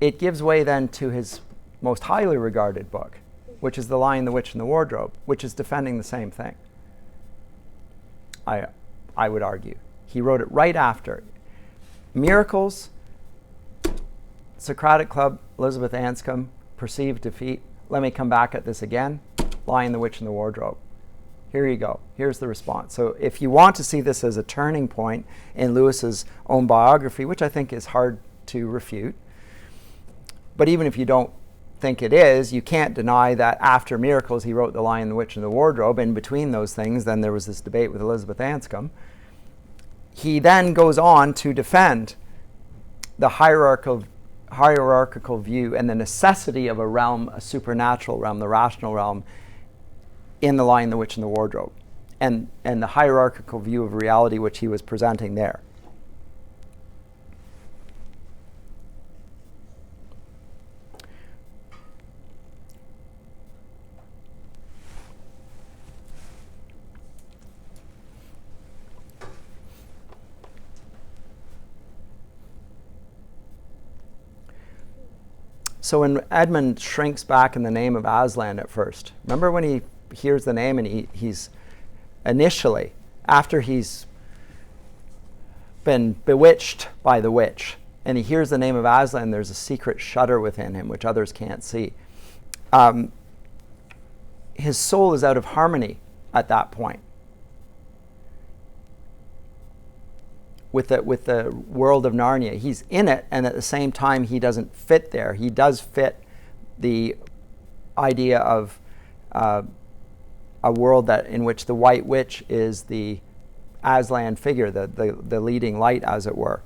[SPEAKER 1] It gives way then to his most highly regarded book, which is The Lion, the Witch, and the Wardrobe, which is defending the same thing. I would argue. He wrote it right after. Miracles, Socratic Club, Elizabeth Anscombe, Perceived Defeat. Let me come back at this again. Lion, the Witch, and the Wardrobe. Here you go. Here's the response. So if you want to see this as a turning point in Lewis's own biography, which I think is hard to refute, but even if you don't think it is, you can't deny that after Miracles he wrote The Lion, the Witch, and the Wardrobe. In between those things, then there was this debate with Elizabeth Anscombe. He then goes on to defend the hierarchical view and the necessity of a realm, a supernatural realm, the rational realm, in The Lion, the Witch, and the Wardrobe, and the hierarchical view of reality which he was presenting there. So when Edmund shrinks back in the name of Aslan at first, remember when he hears the name and he's initially, after he's been bewitched by the witch, and he hears the name of Aslan, there's a secret shudder within him which others can't see. His soul is out of harmony at that point with the world of Narnia. He's in it, and at the same time he doesn't fit there. He does fit the idea of a world that in which the White Witch is the Aslan figure, the leading light, as it were,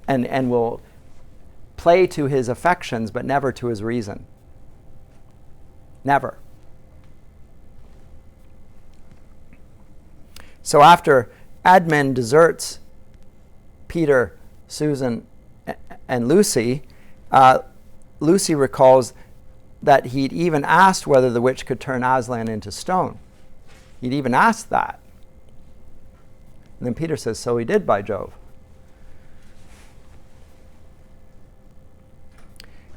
[SPEAKER 1] and will play to his affections but never to his reason. Never. So after Edmund deserts Peter, Susan, and Lucy, Lucy recalls that he'd even asked whether the witch could turn Aslan into stone. He'd even asked that. And then Peter says, so he did, by Jove.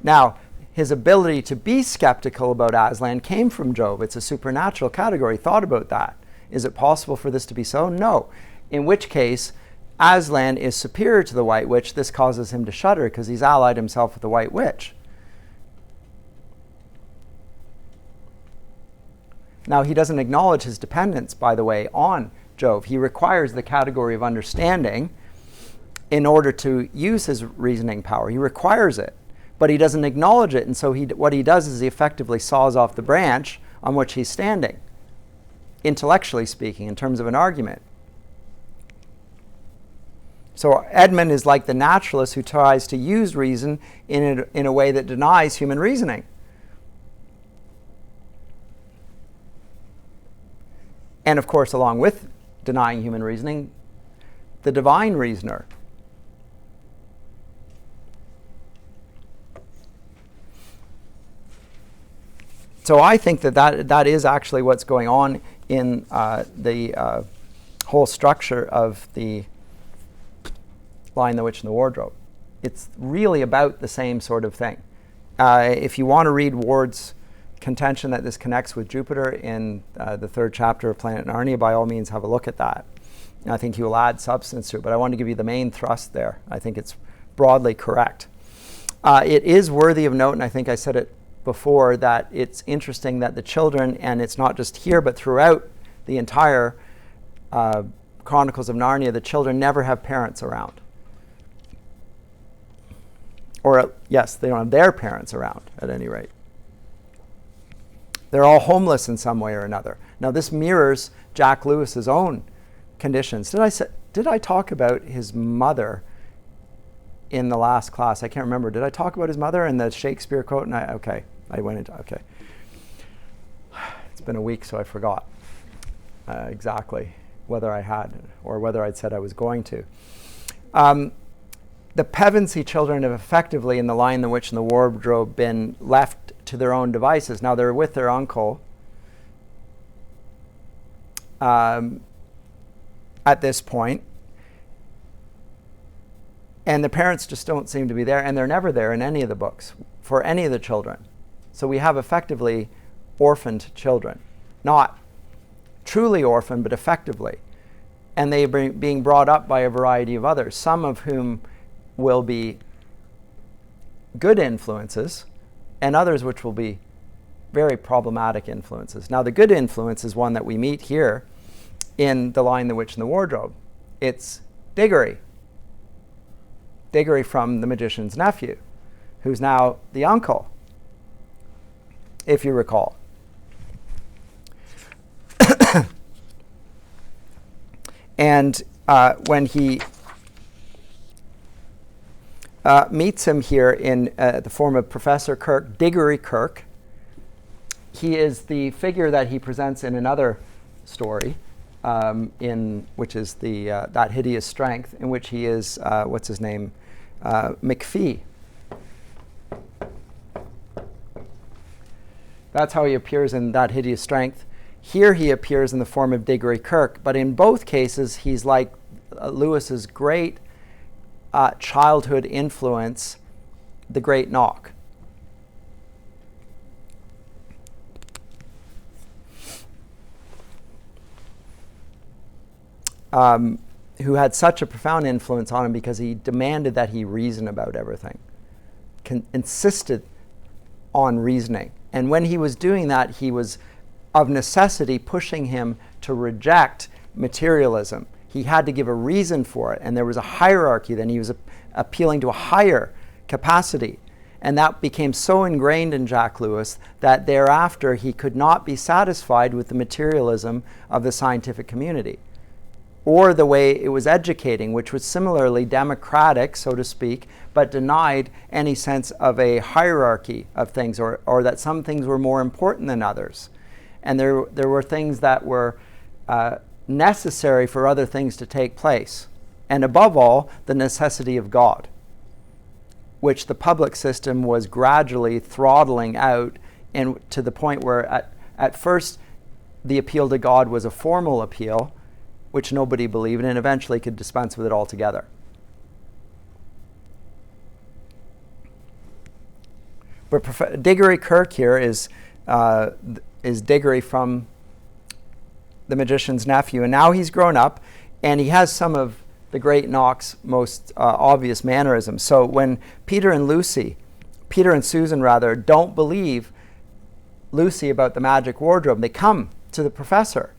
[SPEAKER 1] Now, his ability to be skeptical about Aslan came from Jove. It's a supernatural category. He thought about that. Is it possible for this to be so? No. In which case, Aslan is superior to the White Witch. This causes him to shudder because he's allied himself with the White Witch. Now, he doesn't acknowledge his dependence, by the way, on Jove. He requires the category of understanding in order to use his reasoning power. He requires it, but he doesn't acknowledge it. And so what he does is he effectively saws off the branch on which he's standing, intellectually speaking, in terms of an argument. So Edmund is like the naturalist who tries to use reason in a way that denies human reasoning. And of course, along with denying human reasoning, the divine reasoner. So I think that is actually what's going on in the whole structure of the Lion, the Witch, and the Wardrobe. It's really about the same sort of thing. If you want to read Ward's contention that this connects with Jupiter in the third chapter of Planet Narnia, by all means have a look at that. And I think he will add substance to it, but I want to give you the main thrust there. I think it's broadly correct. It is worthy of note, and I think I said it before, that it's interesting that the children, and it's not just here but throughout the entire Chronicles of Narnia, the children never have parents around. Or, yes, they don't have their parents around, at any rate. They're all homeless in some way or another. Now, this mirrors Jack Lewis's own conditions. Did I talk about his mother in the last class? I can't remember. Did I talk about his mother in the Shakespeare quote? And I went into, okay. It's been a week, so I forgot exactly whether I had or whether I'd said I was going to. The Pevensey children have effectively, in The Lion, the Witch, and the Wardrobe, been left to their own devices. Now, they're with their uncle at this point, and the parents just don't seem to be there, and they're never there in any of the books for any of the children. So we have effectively orphaned children. Not truly orphaned, but effectively. And they are being brought up by a variety of others, some of whom will be good influences, and others which will be very problematic influences. Now, the good influence is one that we meet here in The Lion, the Witch, and the Wardrobe. It's Diggory. Diggory from The Magician's Nephew, who's now the uncle, if you recall. And when he meets him here in the form of Professor Kirk, Diggory Kirk, he is the figure that he presents in another story, which is That Hideous Strength, in which he is, what's his name, McPhee. That's how he appears in That Hideous Strength. Here he appears in the form of Diggory Kirk, but in both cases he's like Lewis's great childhood influence, the Great Knock. Who had such a profound influence on him because he demanded that he reason about everything, insisted on reasoning. And when he was doing that, he was of necessity pushing him to reject materialism. He had to give a reason for it, and there was a hierarchy. Then he was appealing to a higher capacity. And that became so ingrained in Jack Lewis that thereafter he could not be satisfied with the materialism of the scientific community, or the way it was educating, which was similarly democratic, so to speak, but denied any sense of a hierarchy of things, or that some things were more important than others. And there were things that were necessary for other things to take place. And above all, the necessity of God, which the public system was gradually throttling out, and to the point where at first the appeal to God was a formal appeal, which nobody believed in, and eventually could dispense with it altogether. But Diggory Kirk here is Diggory from The Magician's Nephew, and now he's grown up, and he has some of the Great Knock's most obvious mannerisms. So when Peter and Susan don't believe Lucy about the magic wardrobe, they come to the professor.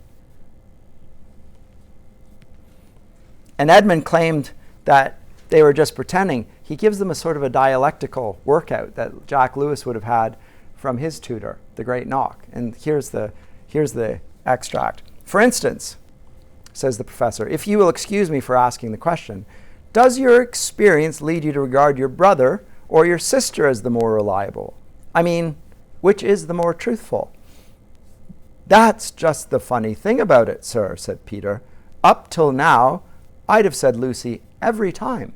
[SPEAKER 1] And Edmund claimed that they were just pretending. He gives them a sort of a dialectical workout that Jack Lewis would have had from his tutor, the Great Knock. And here's the extract. For instance, says the professor, if you will excuse me for asking the question, does your experience lead you to regard your brother or your sister as the more reliable? I mean, which is the more truthful? That's just the funny thing about it, sir, said Peter. Up till now, I'd have said Lucy every time.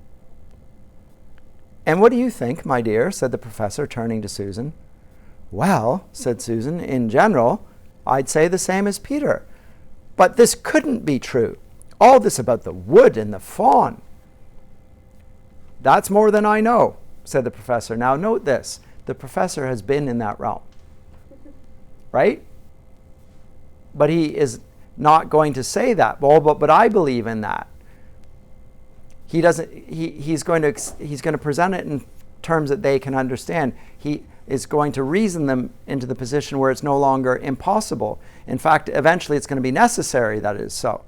[SPEAKER 1] And what do you think, my dear? Said the professor, turning to Susan. Well, said Susan, in general, I'd say the same as Peter. But this couldn't be true. All this about the wood and the fawn. That's more than I know, said the professor. Now note this. The professor has been in that realm. Right? But he is not going to say that. Well, but I believe in that. He doesn't. He's going to present it in terms that they can understand. He is going to reason them into the position where it's no longer impossible. In fact, eventually it's going to be necessary that it is so.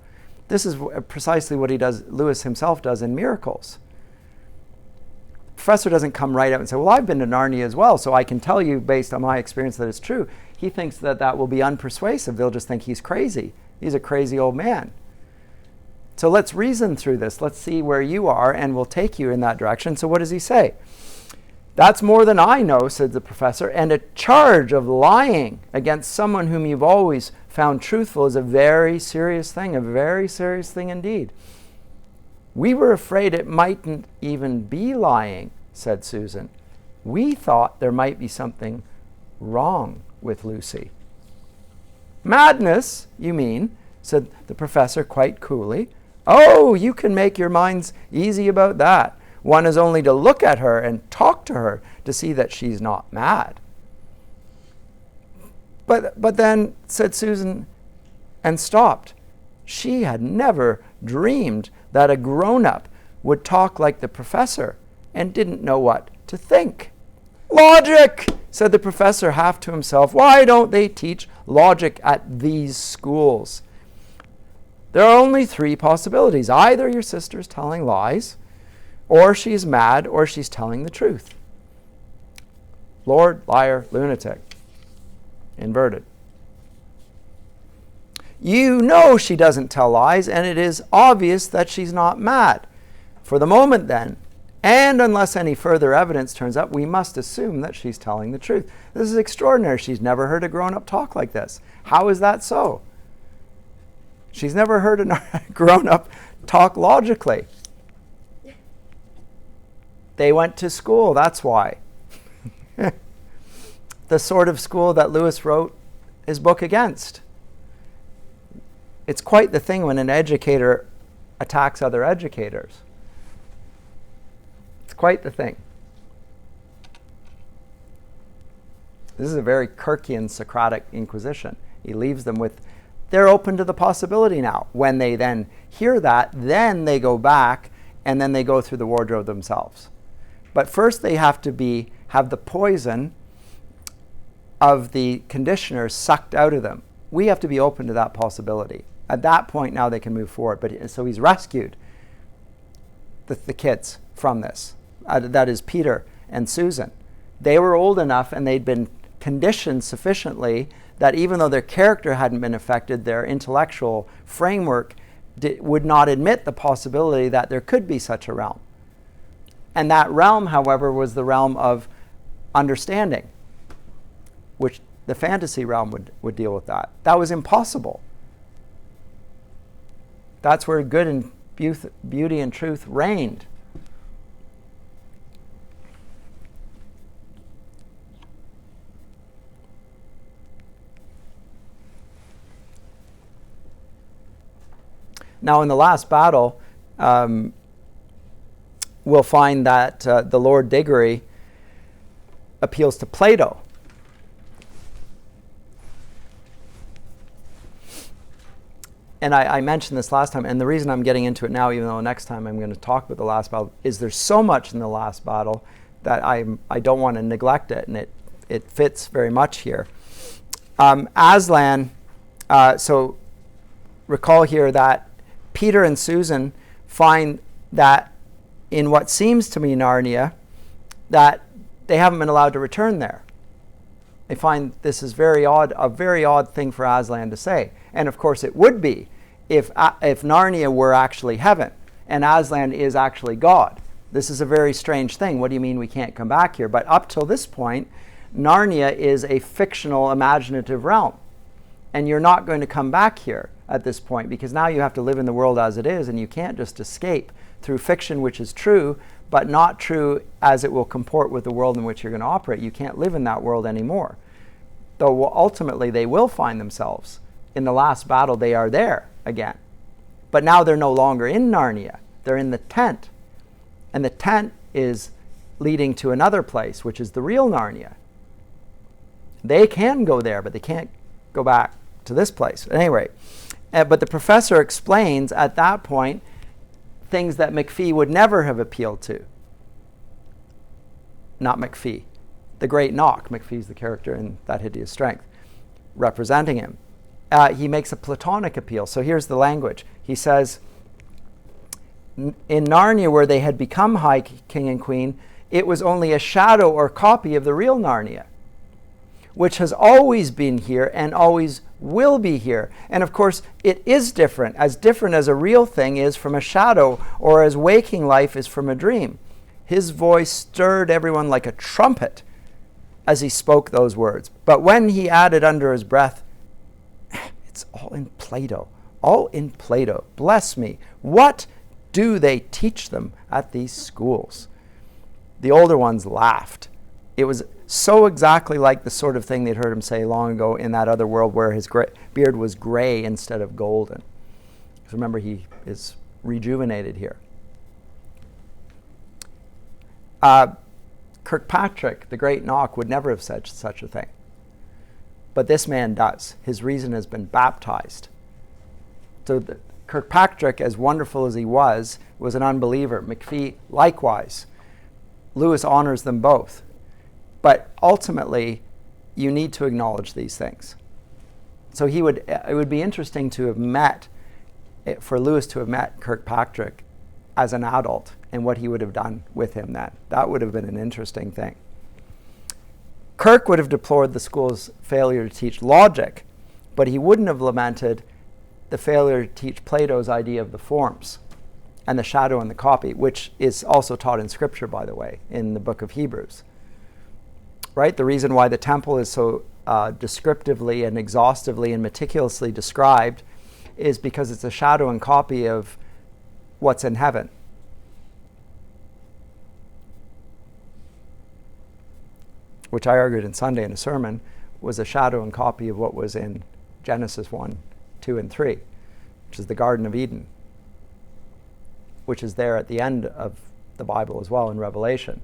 [SPEAKER 1] This is precisely what Lewis himself does in Miracles. The professor doesn't come right out and say, well, I've been to Narnia as well, so I can tell you based on my experience that it's true. He thinks that will be unpersuasive. They'll just think he's crazy. He's a crazy old man. So let's reason through this. Let's see where you are, and we'll take you in that direction. So what does he say? That's more than I know, said the professor, and a charge of lying against someone whom you've always found truthful is a very serious thing indeed. We were afraid it mightn't even be lying, said Susan. We thought there might be something wrong with Lucy. Madness, you mean, said the professor quite coolly. Oh, you can make your minds easy about that. One is only to look at her and talk to her to see that she's not mad. But then, said Susan, and stopped. She had never dreamed that a grown-up would talk like the professor and didn't know what to think. Logic, said the professor half to himself. Why don't they teach logic at these schools? There are only three possibilities. Either your sister's telling lies, or she's mad, or she's telling the truth. Lord, liar, lunatic. Inverted. You know she doesn't tell lies, and it is obvious that she's not mad. For the moment, then, and unless any further evidence turns up, we must assume that she's telling the truth. This is extraordinary. She's never heard a grown-up talk like this. How is that so? She's never heard a grown-up talk logically. They went to school, that's why. The sort of school that Lewis wrote his book against. It's quite the thing when an educator attacks other educators. It's quite the thing. This is a very Kirkian Socratic inquisition. He leaves them with, they're open to the possibility now. When they then hear that, then they go back and then they go through the wardrobe themselves. But first they have to have the poison of the conditioners sucked out of them. We have to be open to that possibility. At that point now they can move forward. But so he's rescued the kids from this. That is Peter and Susan. They were old enough and they'd been conditioned sufficiently that even though their character hadn't been affected, their intellectual framework would not admit the possibility that there could be such a realm. And that realm, however, was the realm of understanding, which the fantasy realm would deal with that. That was impossible. That's where good and beauty and truth reigned. Now, in the last battle, we'll find that the Lord Diggory appeals to Plato. And I mentioned this last time, and the reason I'm getting into it now, even though next time I'm going to talk about the last battle, is there's so much in the last battle that I don't want to neglect it, and it fits very much here. Aslan, so recall here that Peter and Susan find that in what seems to me Narnia, that they haven't been allowed to return there. They find this is a very odd thing for Aslan to say. And of course it would be if Narnia were actually heaven and Aslan is actually God. This is a very strange thing. What do you mean we can't come back here? But up till this point, Narnia is a fictional, imaginative realm. And you're not going to come back here at this point because now you have to live in the world as it is, and you can't just escape through fiction, which is true, but not true as it will comport with the world in which you're going to operate. You can't live in that world anymore. Though ultimately they will find themselves. In the last battle, they are there again. But now they're no longer in Narnia. They're in the tent. And the tent is leading to another place, which is the real Narnia. They can go there, but they can't go back to this place. Anyway, but the professor explains at that point things that McPhee would never have appealed to. Not McPhee. The Great Knock. McPhee's the character in That Hideous Strength, representing him. he makes a Platonic appeal. So here's the language. He says, in Narnia, where they had become high king and queen, it was only a shadow or copy of the real Narnia, which has always been here and always will be here. And of course, it is different as a real thing is from a shadow, or as waking life is from a dream. His voice stirred everyone like a trumpet as he spoke those words. But when he added under his breath, it's all in Plato, all in Plato. Bless me. What do they teach them at these schools? The older ones laughed. It was so exactly like the sort of thing they'd heard him say long ago in that other world where his beard was gray instead of golden. Because remember, he is rejuvenated here. Kirkpatrick, the great Knock, would never have said such a thing. But this man does. His reason has been baptized. So Kirkpatrick, as wonderful as he was an unbeliever. McPhee, likewise. Lewis honors them both. But ultimately, you need to acknowledge these things. So it would be interesting to have met, for Lewis to have met Kirkpatrick as an adult and what he would have done with him then. That would have been an interesting thing. Kirk would have deplored the school's failure to teach logic, but he wouldn't have lamented the failure to teach Plato's idea of the forms and the shadow and the copy, which is also taught in Scripture, by the way, in the book of Hebrews. Right? The reason why the temple is so descriptively and exhaustively and meticulously described is because it's a shadow and copy of what's in heaven. Which I argued in Sunday in a sermon was a shadow and copy of what was in Genesis 1, 2, and 3, which is the Garden of Eden, which is there at the end of the Bible as well in Revelation,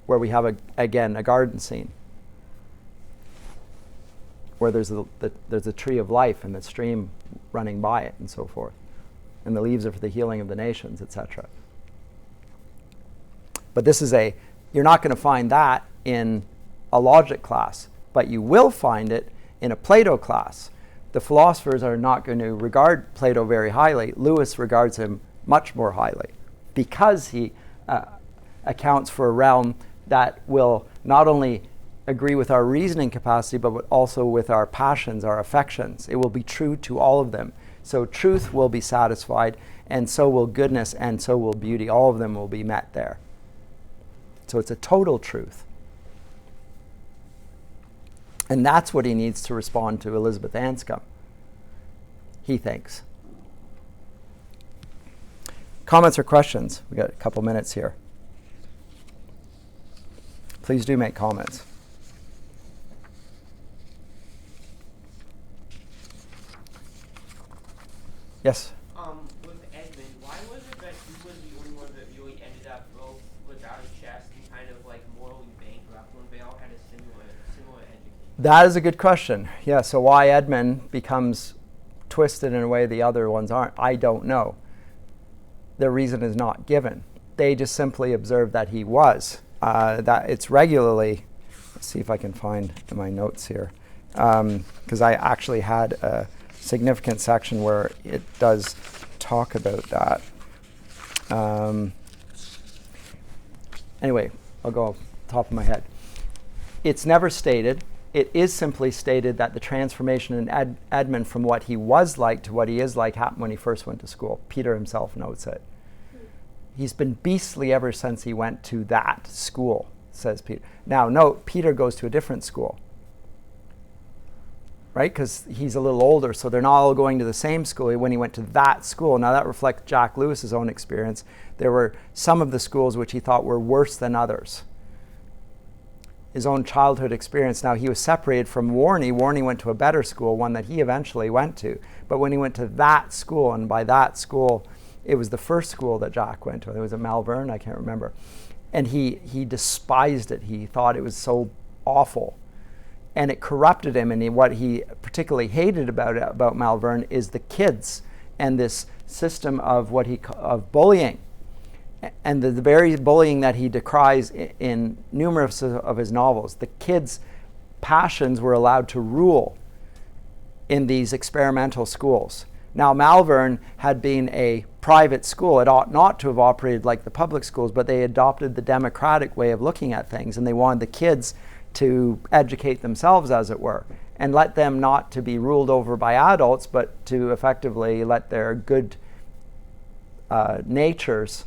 [SPEAKER 1] where we have, again, a garden scene, where there's a tree of life and the stream running by it and so forth, and the leaves are for the healing of the nations, etc. But you're not going to find that in a logic class, but you will find it in a Plato class. The philosophers are not going to regard Plato very highly. Lewis regards him much more highly because he accounts for a realm that will not only agree with our reasoning capacity, but also with our passions, our affections. It will be true to all of them. So truth will be satisfied, and so will goodness, and so will beauty. All of them will be met there. So it's a total truth. And that's what he needs to respond to Elizabeth Anscombe, he thinks. Comments or questions? We've got a couple minutes here. Please do make comments. Yes?
[SPEAKER 3] With Edmund, why was it that he was the only one that really ended up both without a chest and kind of like morally bankrupt when they all had a similar education?
[SPEAKER 1] That is a good question. Yeah, so why Edmund becomes twisted in a way the other ones aren't, I don't know. The reason is not given. They just simply observe that he was. That it's regularly, let's see if I can find my notes here, because I actually had a significant section where it does talk about that. Anyway, I'll go off the top of my head. It's never stated. It is simply stated that the transformation in Edmund from what he was like to what he is like happened when he first went to school. Peter himself notes it. He's been beastly ever since he went to that school, says Peter. Now, note, Peter goes to a different school, right? Because he's a little older, so they're not all going to the same school when he went to that school. Now, that reflects Jack Lewis's own experience. There were some of the schools which he thought were worse than others. His own childhood experience. Now, he was separated from Warney. Warney went to a better school, one that he eventually went to. But when he went to that school, and by that school, it was the first school that Jack went to. It was at Malvern, I can't remember. And he despised it. He thought it was so awful. And it corrupted him. And what he particularly hated about Malvern is the kids and this system of of bullying. And the very bullying that he decries in numerous of his novels. The kids' passions were allowed to rule. in these experimental schools. Now, Malvern had been a private school. It ought not to have operated like the public schools, but they adopted the democratic way of looking at things, and they wanted the kids to educate themselves, as it were, and let them not to be ruled over by adults, but to effectively let their good natures,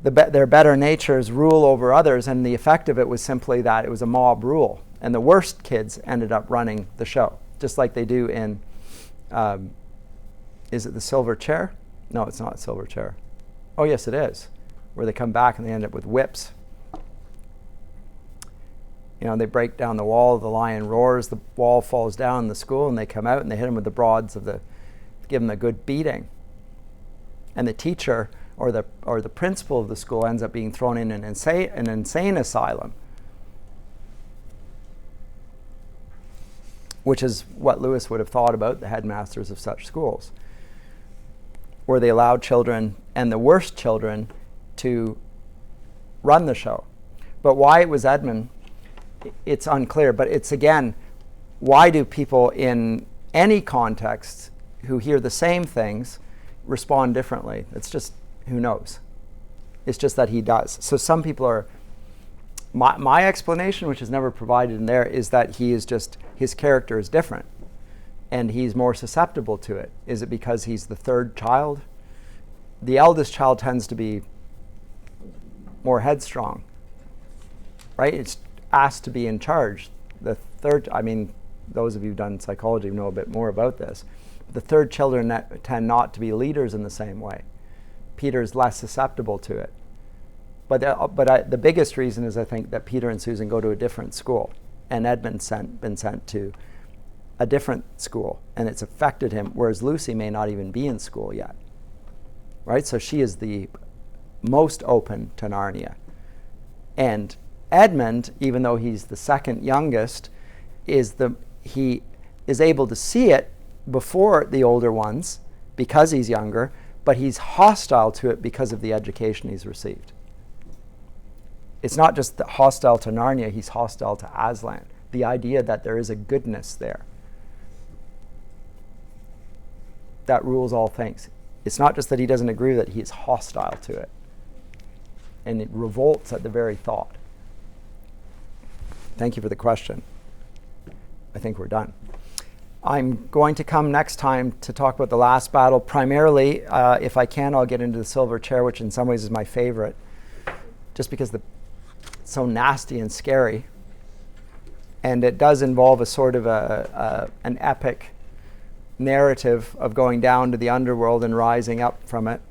[SPEAKER 1] their better natures rule over others. And the effect of it was simply that it was a mob rule, and the worst kids ended up running the show, just like they do in is it the Silver Chair? No, it's not Silver Chair. Oh yes, it is, where they come back and they end up with whips. You know, they break down the wall, the lion roars, the wall falls down in the school, and they come out and they hit him with the broads of give him a good beating. And the teacher or the principal of the school ends up being thrown in an insane asylum, which is what Lewis would have thought about the headmasters of such schools, where they allowed children, and the worst children, to run the show. But why it was Edmund, it's unclear. But it's, again, why do people in any context who hear the same things respond differently? It's just, who knows? It's just that he does. So some people are, my explanation, which is never provided in there, is that he is just, his character is different and he's more susceptible to it. Is it because he's the third child? The eldest child tends to be more headstrong, right? It's asked to be in charge. The third, I mean, those of you who've done psychology know a bit more about this. The third children tend not to be leaders in the same way. Peter's less susceptible to it. But the biggest reason is, I think, that Peter and Susan go to a different school, and Edmund's been sent to a different school, and it's affected him, whereas Lucy may not even be in school yet. Right? So she is the most open to Narnia. And Edmund, even though he's the second youngest, he is able to see it before the older ones because he's younger, but he's hostile to it because of the education he's received. It's not just hostile to Narnia, he's hostile to Aslan. The idea that there is a goodness there that rules all things. It's not just that he doesn't agree that he is hostile to it. And it revolts at the very thought. Thank you for the question. I think we're done. I'm going to come next time to talk about the last battle. Primarily, if I can, I'll get into the Silver Chair, which in some ways is my favorite, just because it's so nasty and scary. And it does involve a sort of an epic narrative of going down to the underworld and rising up from it.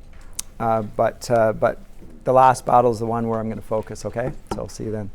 [SPEAKER 1] But the last battle is the one where I'm going to focus, okay? So I'll see you then.